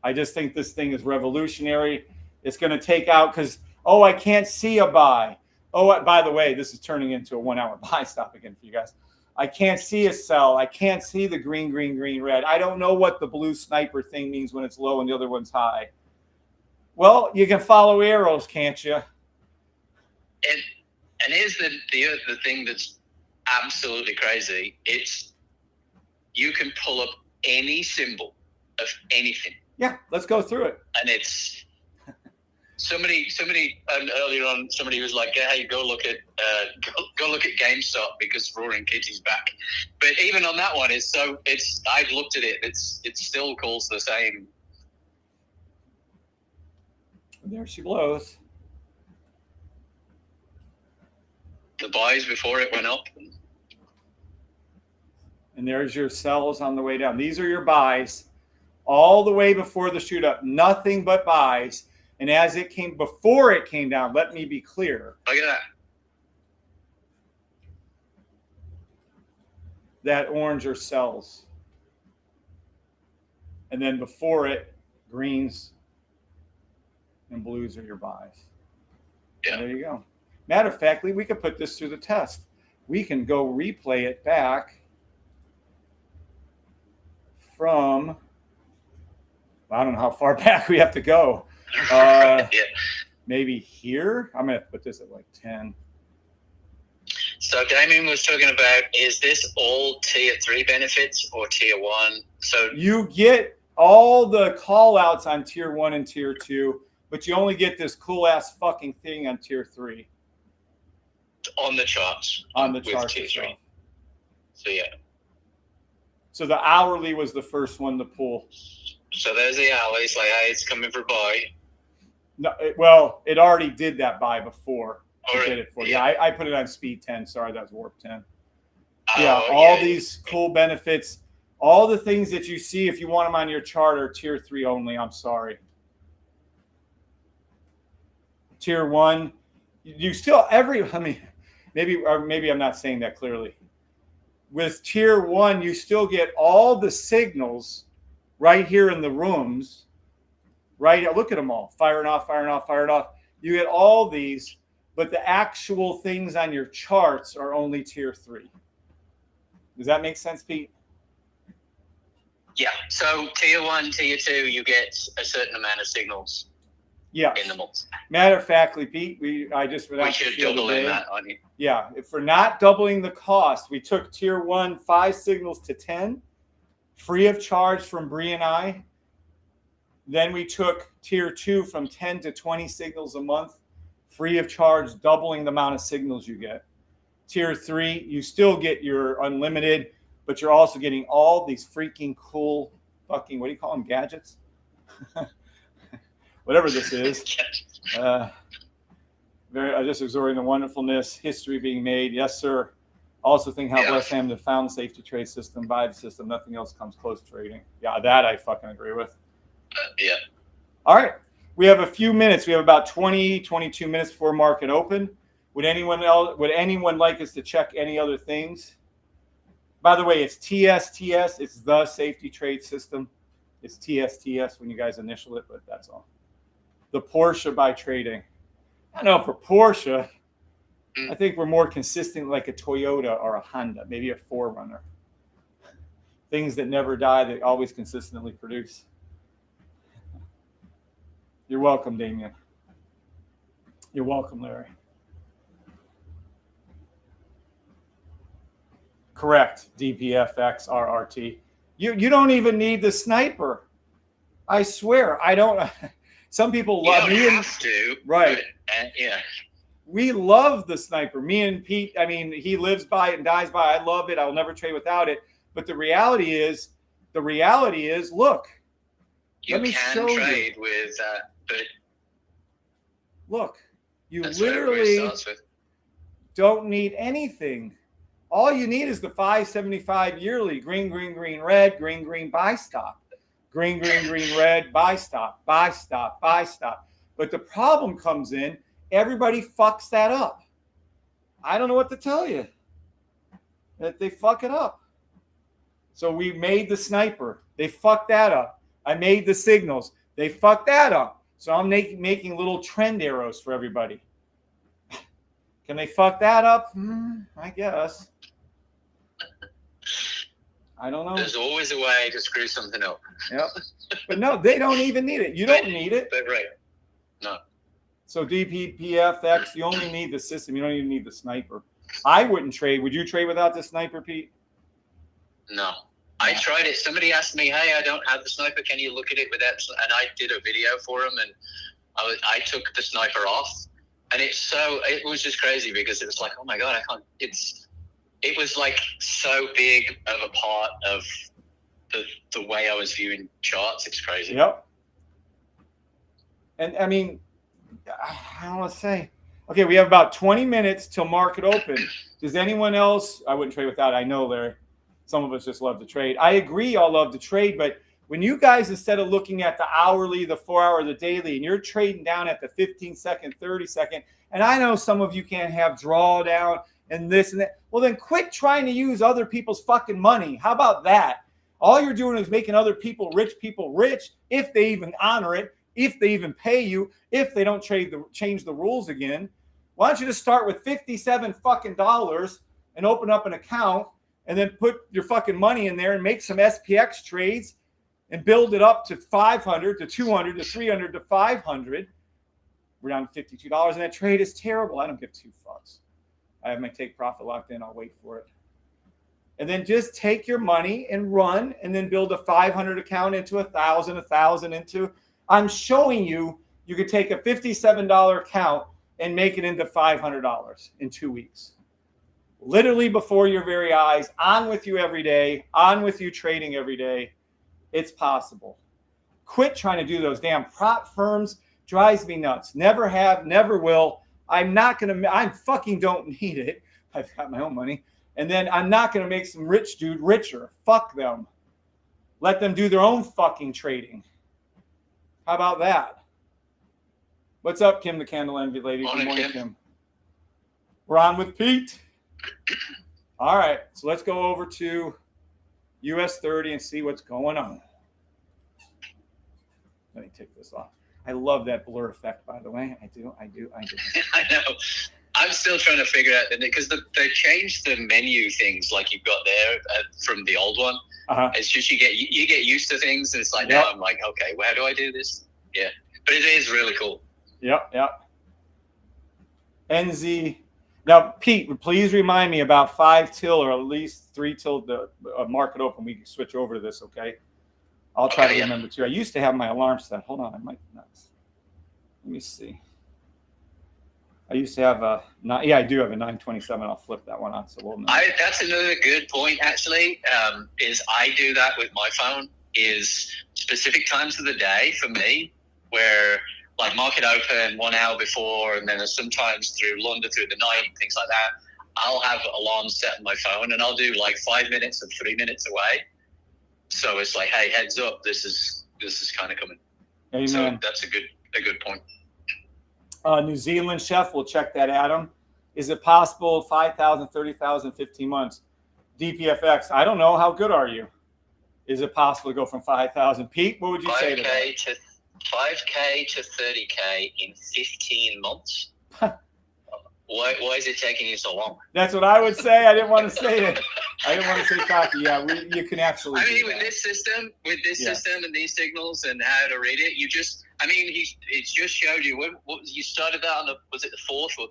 I just think this thing is revolutionary. It's going to take out because, I can't see a buy. By the way, this is turning into a 1 hour buy stop again for you guys. I can't see a sell. I can't see the green, green, green, red. I don't know what the blue sniper thing means when it's low and the other one's high. Well, you can follow arrows, can't you? And here's the thing that's absolutely crazy. It's you can pull up any symbol of anything. Yeah, let's go through it. And it's somebody earlier on, somebody was like, "Hey, go look at GameStop because Roaring Kitty's back." But even on that one, I've looked at it. It still calls the same. There she blows. The buys before it went up. And there's your sells on the way down. These are your buys all the way before the shoot up. Nothing but buys. And as it came, before it came down, let me be clear. Look at that. That orange are sells. And then before it, greens and blues are your buys. Yeah. And there you go. Matter of fact, we could put this through the test. We can go replay it back from, I don't know how far back we have to go. Maybe here. I'm going to put this at like 10. So Damien was talking about, is this all tier 3 benefits or tier 1? So you get all the call outs on tier 1 and tier 2, but you only get this cool ass fucking thing on tier 3. On the charts. On the charts. Tier 3. So yeah. So the hourly was the first one to pull. So there's the hourly. It's like, hey, it's coming for buy. No, it already did that buy before. Did it for I put it on speed 10. Sorry, that was warp 10. These cool benefits, all the things that you see if you want them on your chart are tier 3 only. I'm sorry. Tier 1, you still maybe I'm not saying that clearly. With tier 1, you still get all the signals right here in the rooms. Right, look at them all, firing off, firing off, firing off. You get all these, but the actual things on your charts are only tier 3. Does that make sense, Pete? Yeah. So tier 1, tier 2, you get a certain amount of signals. Yeah. in the month. Matter of factly, Pete, I just We should double in that on you. Yeah, if we're not doubling the cost, we took tier 1 5 signals to 10, free of charge from Bree and I. Then we took tier 2 from 10 to 20 signals a month, free of charge, doubling the amount of signals you get. Tier 3, you still get your unlimited, but you're also getting all these freaking cool fucking, what do you call them, gadgets? Whatever this is. I just absorbing the wonderfulness, history being made. Yes, sir. Also think how blessed I am to found the safety trade system, buy the system. Nothing else comes close to trading. Yeah, that I fucking agree with. Yeah. All right. We have a few minutes. We have about 22 minutes before market open. Would anyone like us to check any other things? By the way, it's TSTS. It's the safety trade system. It's TSTS when you guys initial it, but that's all. The Porsche by trading. I don't know, for Porsche, I think we're more consistent like a Toyota or a Honda, maybe a 4Runner. Things that never die, that always consistently produce. You're welcome, Damien. You're welcome, Larry. Correct, DPFX RRT. You don't even need the sniper. I swear, I don't. Some people love me. You don't have to. Right. But, yeah. We love the sniper. Me and Pete, I mean, he lives by it and dies by it. I love it. I'll never trade without it. But the reality is, look. You can trade with that, but look, you literally don't need anything. All you need is the 575 yearly, green, green, green, red, green, green, buy stop. Green, green, green, red, buy stop, buy stop, buy stop. But the problem comes in, everybody fucks that up. I don't know what to tell you. That they fuck it up. So we made the sniper. They fucked that up. I made the signals. They fucked that up. So I'm making little trend arrows for everybody. Can they fuck that up? I guess. I don't know. There's always a way to screw something up. Yep. But no, they don't even need it. You don't need it. But right. No. So DPPFX, you only need the system. You don't even need the sniper. I wouldn't trade. Would you trade without the sniper, Pete? No. I tried it. Somebody asked me, hey, I don't have the sniper. Can you look at it with that? And I did a video for him, and I took the sniper off. And it was just crazy because it was like, oh my God, I can't. It was like so big of a part of the way I was viewing charts. It's crazy. Yep. And I mean, I don't want to say. Okay, we have about 20 minutes till market open. Does anyone else? I wouldn't trade without. I know, Larry. Some of us just love to trade. I agree, y'all love to trade, but when you guys, instead of looking at the hourly, the 4 hour, the daily, and you're trading down at the 15-second, 30-second, and I know some of you can't have drawdown and this and that. Well, then quit trying to use other people's fucking money. How about that? All you're doing is making other people rich if they even honor it, if they even pay you, if they don't change the rules again. Why don't you just start with $57 fucking dollars and open up an account and then put your fucking money in there and make some SPX trades and build it up to 500 to 200 to 300 to 500. We're down to $52, and that trade is terrible. I don't give two fucks. I have my take profit locked in. I'll wait for it. And then just take your money and run, and then build a 500 account into 1,000 into. I'm showing you could take a $57 account and make it into $500 in 2 weeks. Literally before your very eyes, on with you every day, on with you trading every day. It's possible. Quit trying to do those damn prop firms. Drives me nuts. Never have, never will. I fucking don't need it. I've got my own money. And then I'm not going to make some rich dude richer. Fuck them. Let them do their own fucking trading. How about that? What's up, Kim the Candle Envy lady? Good morning, Kim. We're on with Pete. All right, so let's go over to US 30 and see what's going on. Let me take this off. I love that blur effect, by the way. I do. I know. I'm still trying to figure out, because they changed the menu things like you've got there from the old one. It's just you get used to things, and it's like, now I'm like, okay, well, how do I do this? Yeah. But it is really cool. Yep. NZ. Now, Pete, please remind me about 5 till or at least 3 till the market open. We can switch over to this, okay? I'll try to remember too. I used to have my alarm set. Hold on, I might not. Let me see. I used to have a I do have a 927. I'll flip that one on, so we'll know. That's another good point, actually. Is I do that with my phone. Is specific times of the day for me, where like market open 1 hour before, and then sometimes through London through the night, things like that. I'll have alarms set on my phone, and I'll do like 5 minutes and 3 minutes away. So it's like, hey, heads up, this is kind of coming. Amen. So that's a good point. New Zealand chef, we'll check that, Adam. Is it possible 5,000, 30,000, 15 months? DPFX, I don't know. How good are you? Is it possible to go from 5,000? Pete, what would you say to that? 5K to 30K in 15 months? Why is it taking you so long? That's what I would say. I didn't want to say it. I didn't want to say cocky. Yeah, you can absolutely. I mean, with this system and these signals and how to read it, it just showed you what you started that on was it the 4th or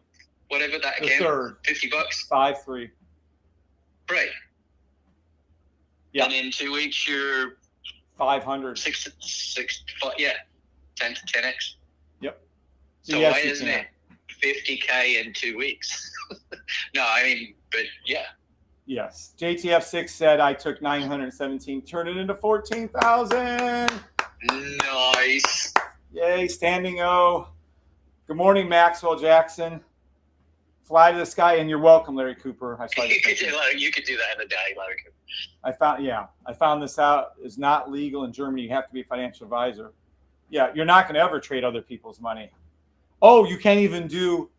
whatever that the again? $3. $50. 5-3. Right. Yeah. And in 2 weeks you're 500. 10x. Yep. So yes, why isn't it 50K in 2 weeks? No, but yeah. Yes. JTF6 said I took 917, turned it into 14,000. Nice. Yay, standing O. Good morning, Maxwell Jackson. Fly to the sky, and you're welcome, Larry Cooper. You could do that in a day, Larry Cooper. I found this out. It's not legal in Germany. You have to be a financial advisor. Yeah, you're not going to ever trade other people's money. Oh, you can't even do.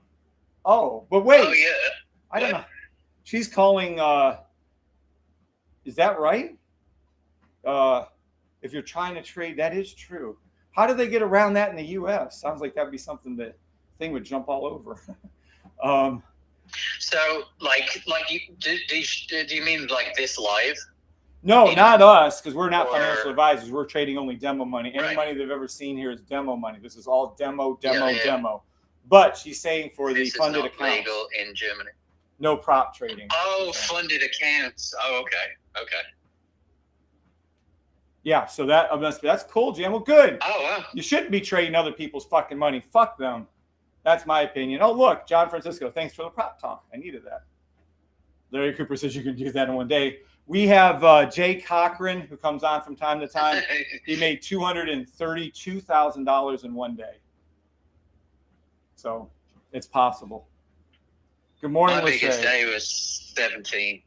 Oh, but wait. Oh, yeah. I don't know. She's calling. Is that right? If you're trying to trade, that is true. How do they get around that in the U.S.? Sounds like that'd be something that thing would jump all over. So, do you mean like this live? No, not us, because we're not financial advisors. We're trading only demo money. Any money they've ever seen here is demo money. This is all demo. But she's saying for the funded accounts. This is not legal in Germany. No prop trading. Oh, funded accounts. Oh, okay. Yeah, so that's cool, Jim. Well, good. Oh, wow. You shouldn't be trading other people's fucking money. Fuck them. That's my opinion. Oh, look, John Francisco, thanks for the prop talk. I needed that. Larry Cooper says you can do that in one day. We have Jay Cochran, who comes on from time to time. He made $232,000 in one day. So it's possible. Good morning, My biggest day was 17K.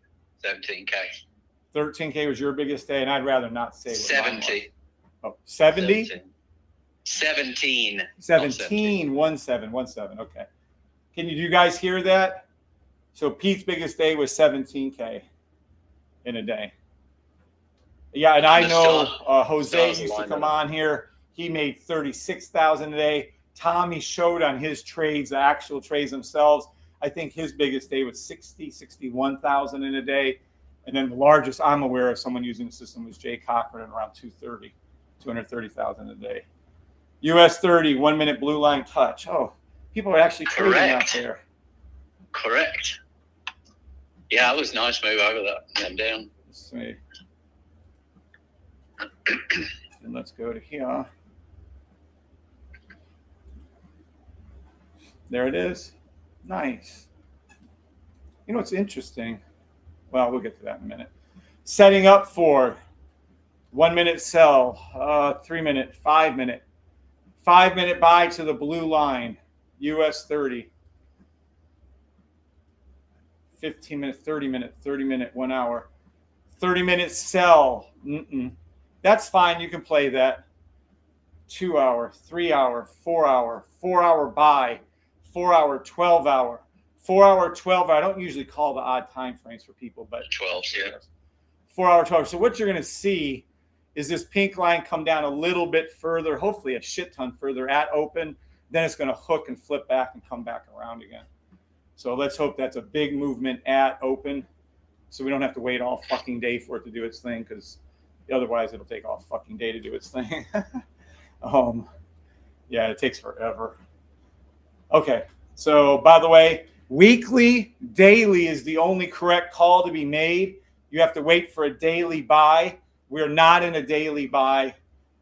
13K was your biggest day, and I'd rather not say what 70. Oh, 70? 17. 17. Okay. Do you guys hear that? So Pete's biggest day was 17K in a day. Yeah, and I know Jose used to come on here. He made 36,000 a day. Tommy showed on his trades, the actual trades themselves. I think his biggest day was 61,000 in a day. And then the largest I'm aware of someone using the system was Jay Cochran, around 230,000 a day. US 30, 1 minute blue line touch. Oh, people are actually trading out there. Correct. Yeah, it was a nice move over that and down. Let's see. And let's go to here. There it is. Nice. You know what's interesting? Well, we'll get to that in a minute. Setting up for 1 minute sell, 3 minute, 5 minute. 5 minute buy to the blue line, US 30. 15 minute, 30 minute, 30 minute, 1 hour. 30 minute sell. That's fine. You can play that. 2 hour, 3 hour, 4 hour, 4 hour buy, 4 hour, 12 hour, 4 hour, 12 hour. I don't usually call the odd time frames for people, but 12, yeah. 4 hour, 12. So what you're going to see is this pink line come down a little bit further, hopefully a shit ton further at open. Then it's going to hook and flip back and come back around again. So let's hope that's a big movement at open, so we don't have to wait all fucking day for it to do its thing, because otherwise it'll take all fucking day to do its thing. Yeah, it takes forever. Okay. So, by the way, weekly, daily is the only correct call to be made. You have to wait for a daily buy. We're not in a daily buy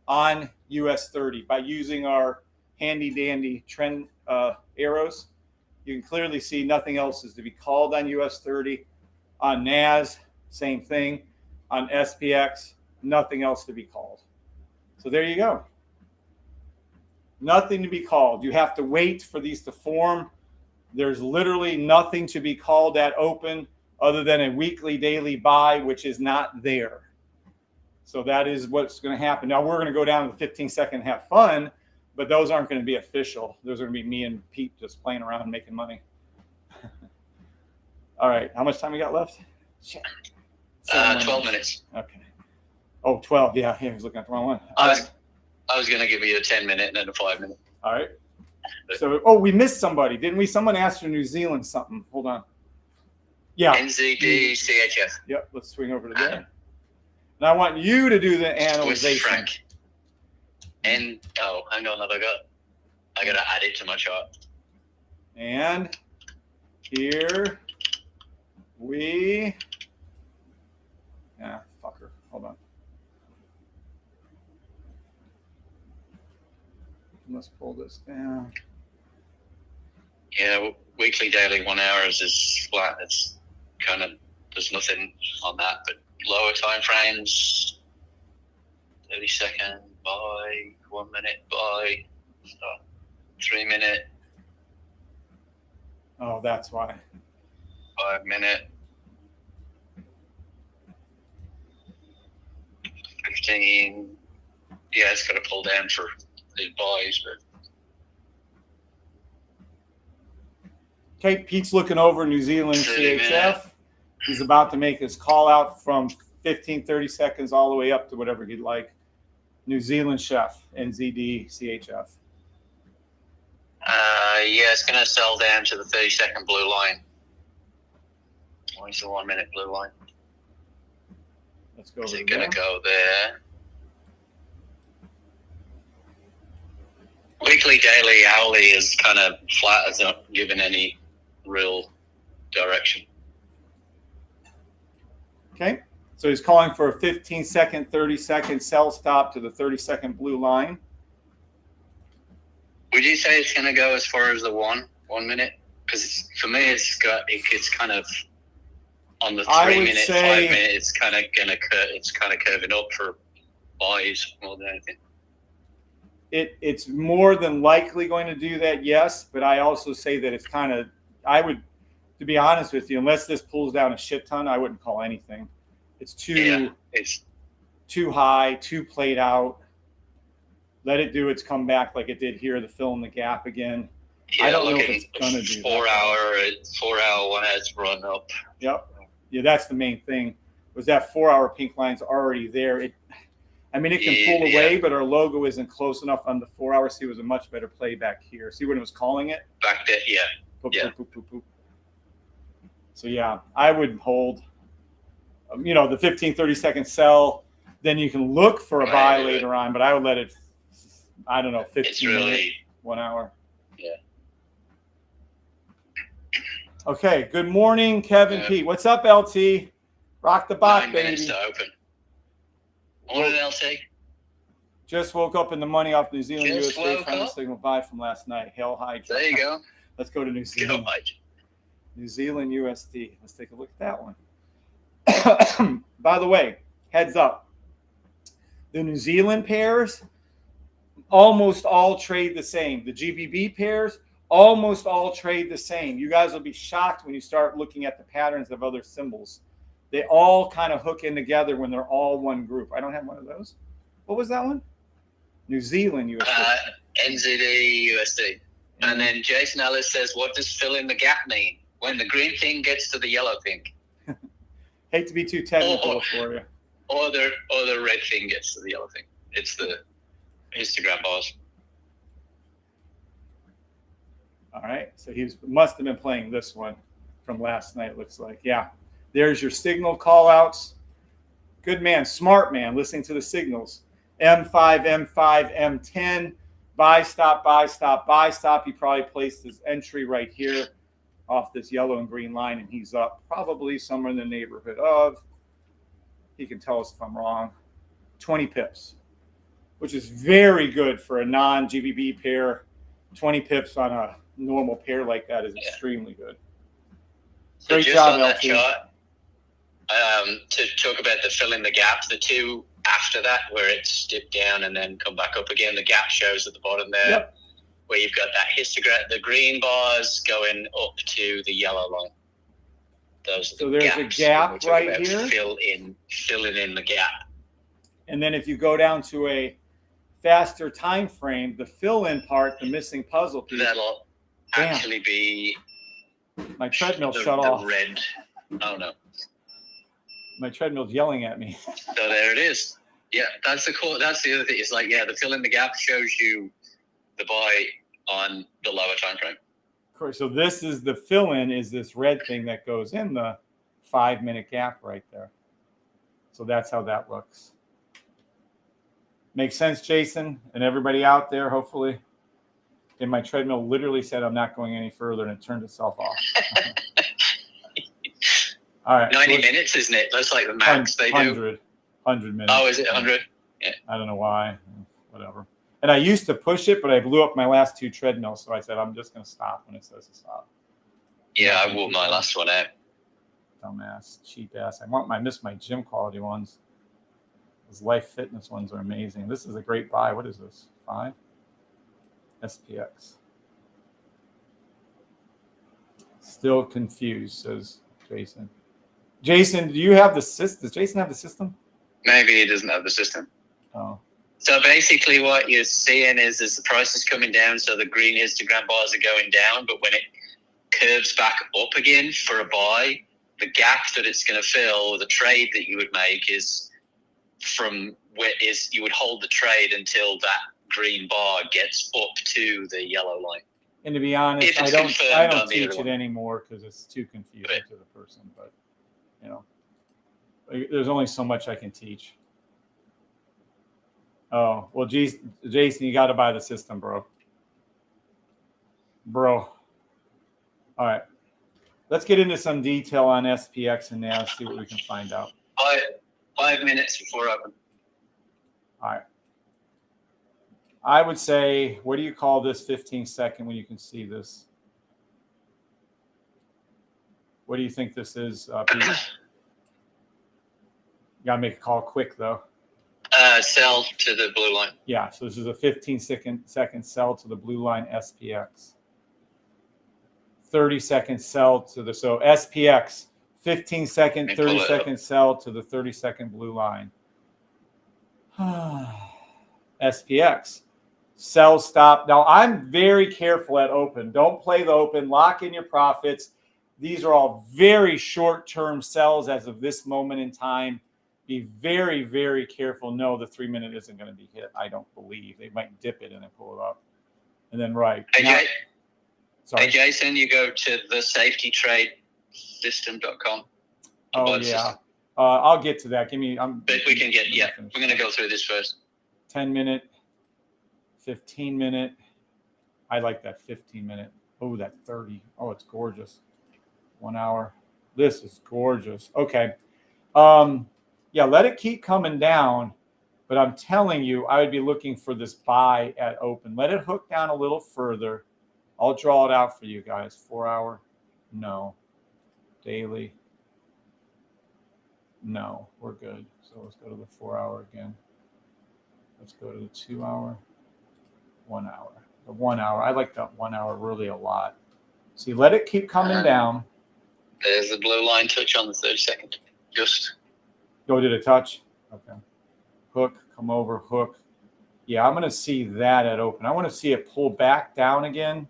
on US 30 by using our handy dandy trend arrows. You can clearly see nothing else is to be called on US 30. On NAS, same thing. On SPX, nothing else to be called. So there you go. Nothing to be called. You have to wait for these to form. There's literally nothing to be called at open other than a weekly daily buy, which is not there. So that is what's going to happen. Now we're going to go down to the 15-second and have fun, but those aren't going to be official. Those are going to be me and Pete just playing around and making money. All right. How much time we got left? 12 minutes. Okay. Oh, 12. Yeah, I was looking at the wrong one. I was going to give you a 10-minute and then a 5-minute. All right. So, we missed somebody, didn't we? Someone asked for New Zealand something. Hold on. Yeah. NZD CHF. Yep. Let's swing over to there. And I want you to do the analyzation. Frank. And hang on, I got to add it to my chart. And here we. Fucker. Hold on. Let's pull this down. Yeah, weekly, daily, 1 hour is flat. It's kind of, there's nothing on that, but lower time frames, 30-second buy, 1 minute buy, 3 minute. Oh, that's why. 5 minute. 15. Yeah, it's got to pull down for the buys, but. Okay, Pete's looking over New Zealand CHF. He's about to make his call out from 15, 30 seconds all the way up to whatever he'd like. New Zealand chef, NZD CHF. Yeah, it's going to sell down to the 30-second blue line. Where's the 1 minute blue line? Let's go. Is it going to go there? Weekly, daily, hourly is kind of flat. It's not given any real direction. Okay. So he's calling for a 15-second, 30-second sell stop to the 30-second blue line. Would you say it's going to go as far as the 1 minute? Because for me, it's kind of on the 3 minute, 5 minute. It's kind of curving up for buys more than anything. It's more than likely going to do that, yes. But I also say that it's kind of, to be honest with you, unless this pulls down a shit ton, I wouldn't call anything. It's too high, too played out. Let it do its comeback like it did here to fill in the gap again. Yeah, I don't know if it's going to do 4 hour one has run up. Yep. Yeah, that's the main thing. Was that 4 hour pink line's already there? It can pull away, but our logo isn't close enough on the 4 hour. See, it was a much better play back here. See when it was calling it? Back there, yeah. Poop, poop, poop, poop, poop. So yeah, I would hold. The 15, 30-second sell. Then you can look for a buy later on, but I would let it. I don't know, 15 minutes, 1 hour. Yeah. Okay. Good morning, Kevin Pete. What's up, LT? Rock the bot, 9 baby. minutes to open. Morning, LT. Just woke up in the money off New Zealand Just USA final signal buy from last night. Hail high. There you go. Let's go to New Zealand. New Zealand USD. Let's take a look at that one. By the way, heads up. The New Zealand pairs almost all trade the same. The GBP pairs almost all trade the same. You guys will be shocked when you start looking at the patterns of other symbols. They all kind of hook in together when they're all one group. I don't have one of those. What was that one? New Zealand USD. NZD USD. And then Jason Ellis says, what does fill in the gap mean? When the green thing gets to the yellow thing. Hate to be too technical for you. Or the red thing gets to the yellow thing. It's the histogram bars. All right. So must have been playing this one from last night, looks like. Yeah. There's your signal call outs. Good man. Smart man. Listening to the signals. M5, M5, M10. buy, stop, buy, stop, buy, stop. He probably placed his entry right here off this yellow and green line, and he's up probably somewhere in the neighborhood of, he can tell us if I'm wrong, 20 pips, which is very good for a non-GBB pair. 20 pips on a normal pair like that is extremely good. So Great just job, on that LT. chart, to talk about the fill in the gap, the two after that where it's dipped down and then come back up again, the gap shows at the bottom there. Yep. Where you've got that histogram, the green bars going up to the yellow line. Those are So there's a gap right here. Filling in the gap. And then if you go down to a faster time frame, the fill-in part, the missing puzzle piece. That'll actually be my treadmill shut off. Red. Oh no. My treadmill's yelling at me. So there it is. Yeah, that's the other thing. It's like, yeah, the fill in the gap shows you the buy on the lower time frame. Of course. So this is the fill-in, is this red thing that goes in the 5-minute gap right there. So that's how that looks. Makes sense, Jason, and everybody out there, hopefully. And my treadmill literally said I'm not going any further, and it turned itself off. All right. 90 minutes, isn't it? That's like the max they do. 100 minutes. Oh, is it 100? Yeah. I don't know why. Whatever. And I used to push it, but I blew up my last 2 treadmills, so I said I'm just going to stop when it says to stop. Yeah, I wore my last one out. Dumbass, cheap ass. I miss my gym quality ones. Those Life Fitness ones are amazing. This is a great buy. What is this? 5? SPX. Still confused, says Jason. Jason, do you have the system? Does Jason have the system? Maybe he doesn't have the system. Oh. So basically what you're seeing is the price is coming down, so the green histogram bars are going down, but when it curves back up again for a buy, the gap that it's going to fill, the trade that you would make is from where is you would hold the trade until that green bar gets up to the yellow line. And to be honest, I don't teach it anymore because it's too confusing to the person. But you know, there's only so much I can teach. Oh well, geez, Jason, you got to buy the system, bro. All right, let's get into some detail on SPX and now see what we can find out. 5 minutes before open. All right. I would say, what do you call this 15-second when you can see this? What do you think this is, Pete? You got to make a call quick, though. Sell to the blue line. Yeah, so this is a 15-second sell to the blue line SPX. 30-second sell to the, so SPX, 15-second, 30-second sell to the 30-second blue line. SPX. Sell, stop. Now, I'm very careful at open. Don't play the open. Lock in your profits. These are all very short-term sells as of this moment in time. Be very, very careful. No, the 3-minute isn't going to be hit. I don't believe. They might dip it and then pull it up. And then right. Hey, hey Jason, you go to the safetytradesystem.com. Oh, yeah. I'll get to that. Give me. But we can get, yeah. We're going to go through this first. 10-minute, 15-minute. I like that 15-minute. Oh, that 30. Oh, it's gorgeous. 1 hour. This is gorgeous. Okay. Yeah, let it keep coming down. But I'm telling you, I would be looking for this buy at open. Let it hook down a little further. I'll draw it out for you guys. 4 hour. No. Daily. No, we're good. So let's go to the 4 hour again. Let's go to the 2 hour, 1 hour. The 1 hour, I like that 1 hour really a lot. See, let it keep coming down. There's the blue line touch on the 30-second. Just. Go to the touch. Okay. Hook, come over, hook. Yeah, I'm going to see that at open. I want to see it pull back down again,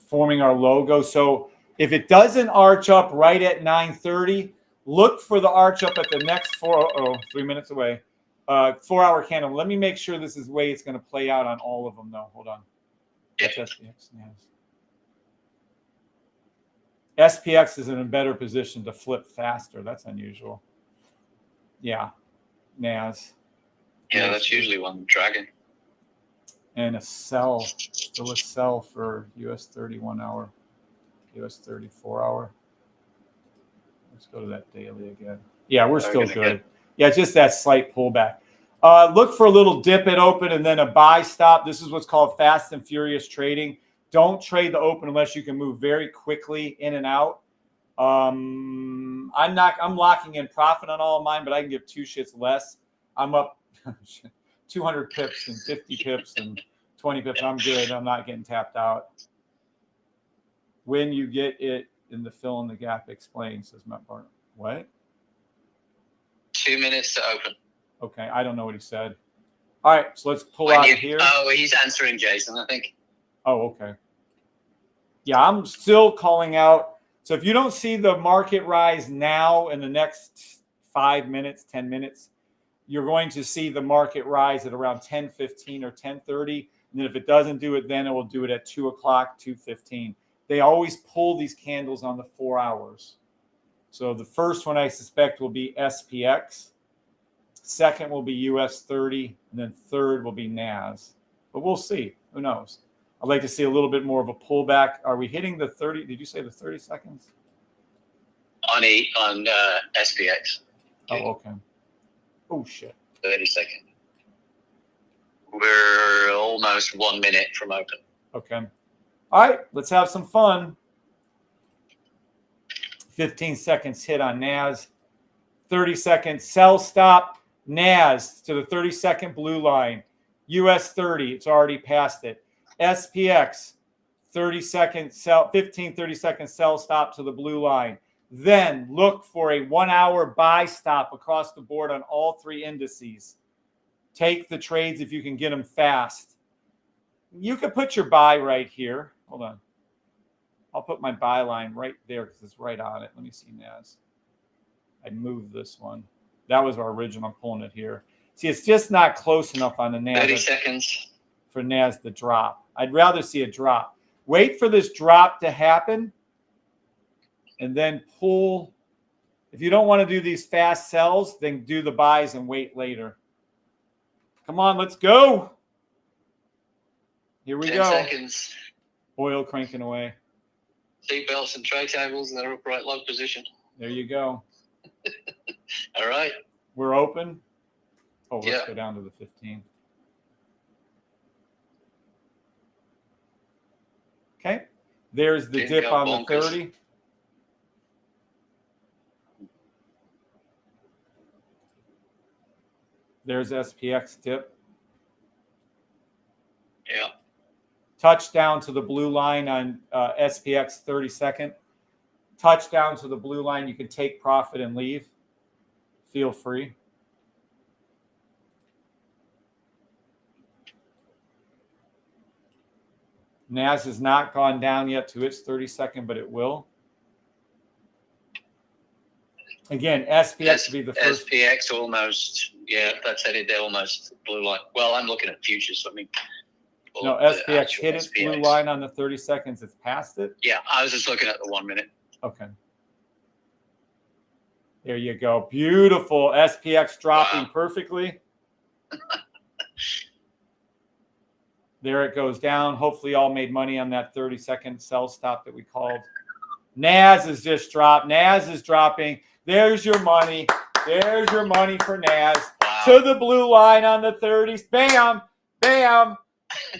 forming our logo. So if it doesn't arch up right at 9:30, look for the arch up at the next 3 minutes away. 4 hour candle. Let me make sure this is the way it's going to play out on all of them, though. Hold on. Yep. SPX. SPX is in a better position to flip faster. That's unusual. Yeah. NAS. Yeah, that's usually one dragon. And a sell, still a sell for US 30 1 hour, US 30 4 hour. Let's go to that daily again. Yeah, we're still good. Yeah, just that slight pullback. Look for a little dip at open and then a buy stop. This is what's called fast and furious trading. Don't trade the open unless you can move very quickly in and out. I'm locking in profit on all of mine, but I can give two shits less. I'm up 200 pips and 50 pips and 20 pips. I'm good. I'm not getting tapped out. When you get it in the fill in the gap, explain, says Matt Barton. What? 2 minutes to open. Okay, I don't know what he said. All right, so let's pull out here. Oh, he's answering Jason, I think. Oh, okay. Yeah, I'm still calling out. So if you don't see the market rise now in the next 5 minutes, 10 minutes, you're going to see the market rise at around 10:15 or 10:30. And then if it doesn't do it, then it will do it at 2 o'clock, 2:15. They always pull these candles on the 4 hours. So the first one I suspect will be SPX. Second will be US 30. And then third will be NAS. But we'll see. Who knows? I'd like to see a little bit more of a pullback. Are we hitting the 30? Did you say the 30 seconds? On SPX. Oh, okay. Oh, shit. 30 seconds. We're almost 1 minute from open. Okay. All right, let's have some fun. 15 seconds hit on NAS. 30 seconds sell stop. NAS to the 30-second blue line. US 30, it's already past it. SPX, 30-second sell, 15, 30-second sell stop to the blue line. Then look for a 1 hour buy stop across the board on all three indices. Take the trades if you can get them fast. You could put your buy right here. Hold on. I'll put my buy line right there because it's right on it. Let me see NAS. I moved this one. That was our original. I'm pulling it here. See, it's just not close enough on the NAS. 30 seconds. For NAS to drop. I'd rather see a drop. Wait for this drop to happen and then pull. If you don't want to do these fast sells, then do the buys and wait later. Come on, let's go. Here we 10 go. seconds. Oil cranking away. Seatbelts and tray tables in their upright log position. There you go. All right. We're open. Oh, let's go down to the 15. Okay. There's the dip on the 30. There's SPX dip. Yeah. Touchdown to the blue line on SPX 30-second. Touchdown to the blue line. You can take profit and leave. Feel free. NAS has not gone down yet to its 30-second, but it will. Again, SPX would be the first. SPX almost, that's headed there almost blue line. Well, I'm looking at futures, so I mean. No, SPX hit its blue line on the 30 seconds. It's past it. Yeah, I was just looking at the 1 minute. Okay. There you go. Beautiful. SPX dropping perfectly. There it goes down. Hopefully y'all made money on that 30-second sell stop that we called. NAS has just dropped. NAS is dropping. There's your money. There's your money for NAS. Wow. To the blue line on the 30s. Bam, bam,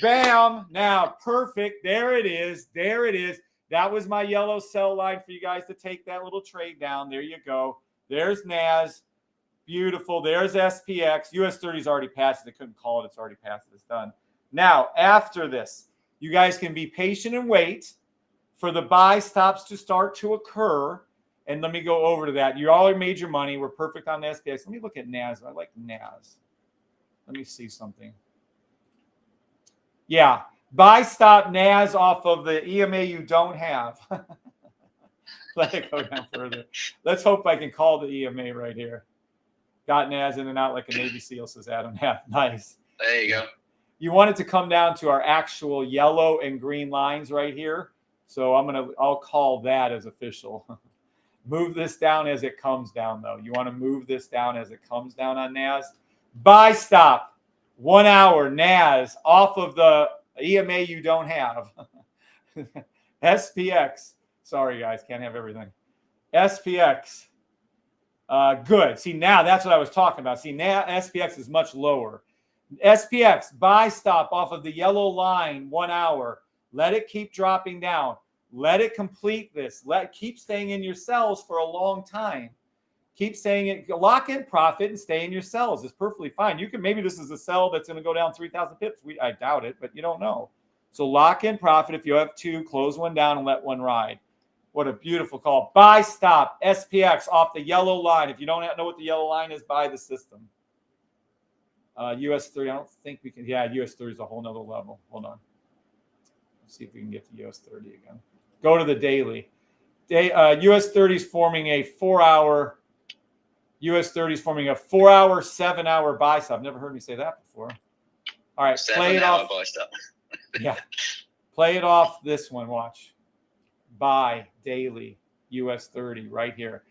bam. Now, perfect. There it is. There it is. That was my yellow sell line for you guys to take that little trade down. There you go. There's NAS. Beautiful. There's SPX. US 30's already passed it. They couldn't call it. It's already passed it. It's done. Now, after this, you guys can be patient and wait for the buy stops to start to occur. And let me go over to that. You all made your money. We're perfect on the SPX. Let me look at NAS. I like NAS. Let me see something. Yeah. Buy stop NAS off of the EMA you don't have. Let it go down further. Let's hope I can call the EMA right here. Got NAS in and out like a Navy SEAL, says Adam. Yeah, nice. There you go. You want it to come down to our actual yellow and green lines right here. So I'll call that as official. Move this down as it comes down, though. You want to move this down as it comes down on NAS. Buy stop 1 hour NAS off of the EMA you don't have. SPX. Sorry, guys. Can't have everything. SPX. Good. See, now that's what I was talking about. See, now SPX is much lower. SPX, buy stop off of the yellow line, 1 hour. Let it keep dropping down. Let it complete this. Keep staying in your cells for a long time. Keep saying it. Lock in profit and stay in your cells. It's perfectly fine. You can, maybe this is a cell that's going to go down 3,000 pips. I doubt it, but you don't know. So lock in profit. If you have two, close one down and let one ride. What a beautiful call. Buy stop SPX off the yellow line. If you don't know what the yellow line is, buy the system. US 30, I don't think we can. Yeah, US 30 is a whole nother level. Hold on. Let's see if we can get to US 30 again. Go to the daily. US 30 is forming a 4 hour. US 30 is forming a 4 hour, 7 hour buy stop. Never heard me say that before. All right, play it off. Buy stop. Yeah, play it off this one. Watch. Buy daily US 30 right here.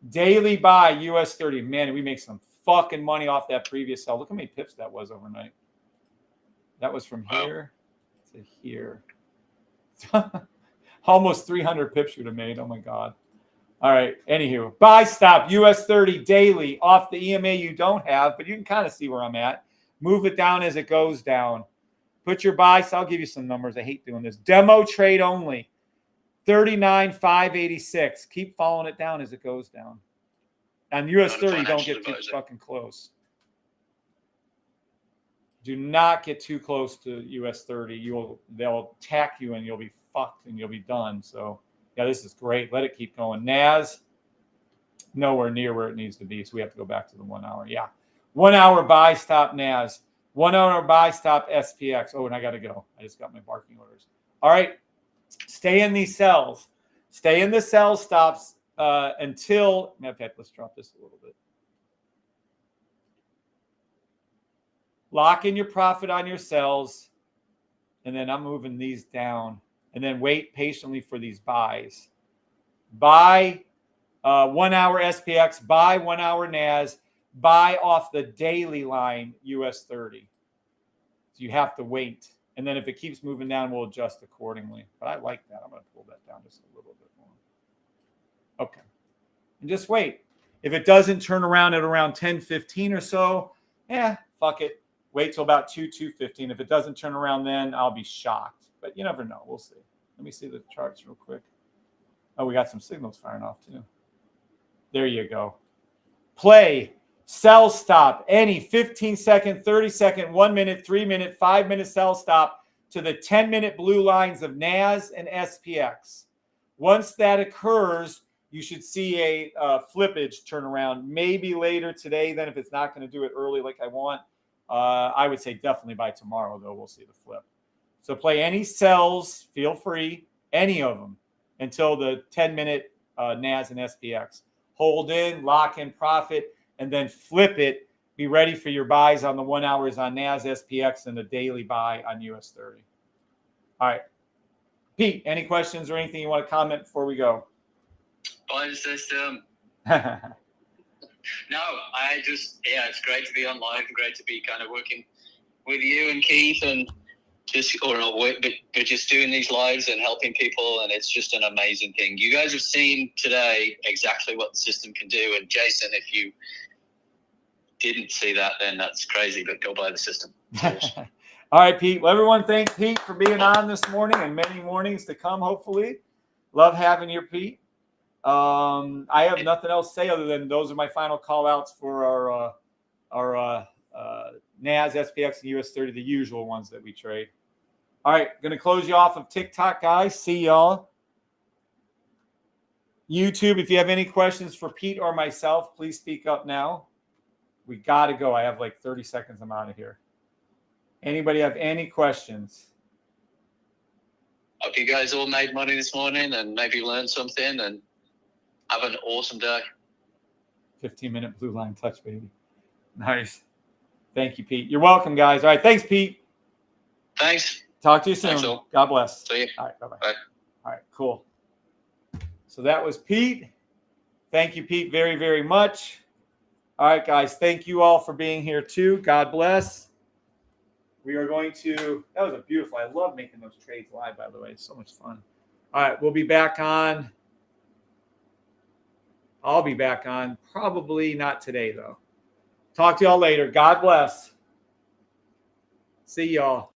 Daily buy US 30. Man, we make some fucking money off that previous sell. Look how many pips that was overnight. That was from here to here. Almost 300 pips you would have made. Oh my God. All right. Anywho, buy stop US 30 daily off the EMA you don't have, but you can kind of see where I'm at. Move it down as it goes down. Put your buy. So I'll give you some numbers. I hate doing this. Demo trade only. 39,586. Keep following it down as it goes down. And US 30, don't get too fucking close. Do not get too close to US 30. They'll attack you and you'll be fucked and you'll be done. So yeah, this is great. Let it keep going. NAS, nowhere near where it needs to be. So we have to go back to the 1 hour. Yeah. 1 hour buy stop NAS. 1 hour buy stop SPX. Oh, and I got to go. I just got my barking orders. All right. Stay in these cells. Stay in the cell stops until, matter of fact, let's drop this a little bit. Lock in your profit on your cells. And then I'm moving these down. And then wait patiently for these buys. Buy 1 hour SPX. Buy 1 hour NAS. Buy off the daily line US 30. So you have to wait. And then if it keeps moving down, we'll adjust accordingly. But I like that. I'm going to pull that down just a little bit more. Okay. And just wait. If it doesn't turn around at around 10:15 or so, fuck it. Wait till about 2:15. If it doesn't turn around then, I'll be shocked. But you never know. We'll see. Let me see the charts real quick. Oh, we got some signals firing off too. There you go. Play. Sell stop, any 15-second, 30-second, 1 minute, 3 minute, 5 minute sell stop to the 10-minute blue lines of NAS and SPX. Once that occurs, you should see a flippage turnaround, maybe later today. Then if it's not going to do it early like I want, I would say definitely by tomorrow, though, we'll see the flip. So play any sells, feel free, any of them, until the 10-minute NAS and SPX. Hold in, lock in profit, and then flip it. Be ready for your buys on the 1 hours on NAS, SPX, and the daily buy on US 30. All right. Pete, any questions or anything you want to comment before we go? Buy the system. No, it's great to be on live and great to be kind of working with you and Keith and just, or not work, but just doing these lives and helping people. And it's just an amazing thing. You guys have seen today exactly what the system can do. And Jason, if you didn't see that, then that's crazy, but go buy the system. Awesome. All right, Pete. Well, everyone, thank Pete for being on this morning and many mornings to come, hopefully. Love having you, Pete. I have nothing else to say other than those are my final call outs for our NAS, SPX, and US 30, the usual ones that we trade. All right, going to close you off of TikTok, guys. See y'all. YouTube, if you have any questions for Pete or myself, please speak up now. We got to go. I have like 30 seconds. I'm out of here. Anybody have any questions? Hope you guys all made money this morning and maybe learned something and have an awesome day. 15-minute blue line touch, baby. Nice. Thank you, Pete. You're welcome, guys. All right. Thanks, Pete. Thanks. Talk to you soon. Thanks, God bless. See you. All right. Bye-bye. Bye. All right. Cool. So that was Pete. Thank you, Pete, very, very much. All right, guys. Thank you all for being here, too. God bless. We are going to, that was a beautiful, I love making those trades live, by the way. It's so much fun. All right, we'll be back on. I'll be back on. Probably not today, though. Talk to y'all later. God bless. See y'all.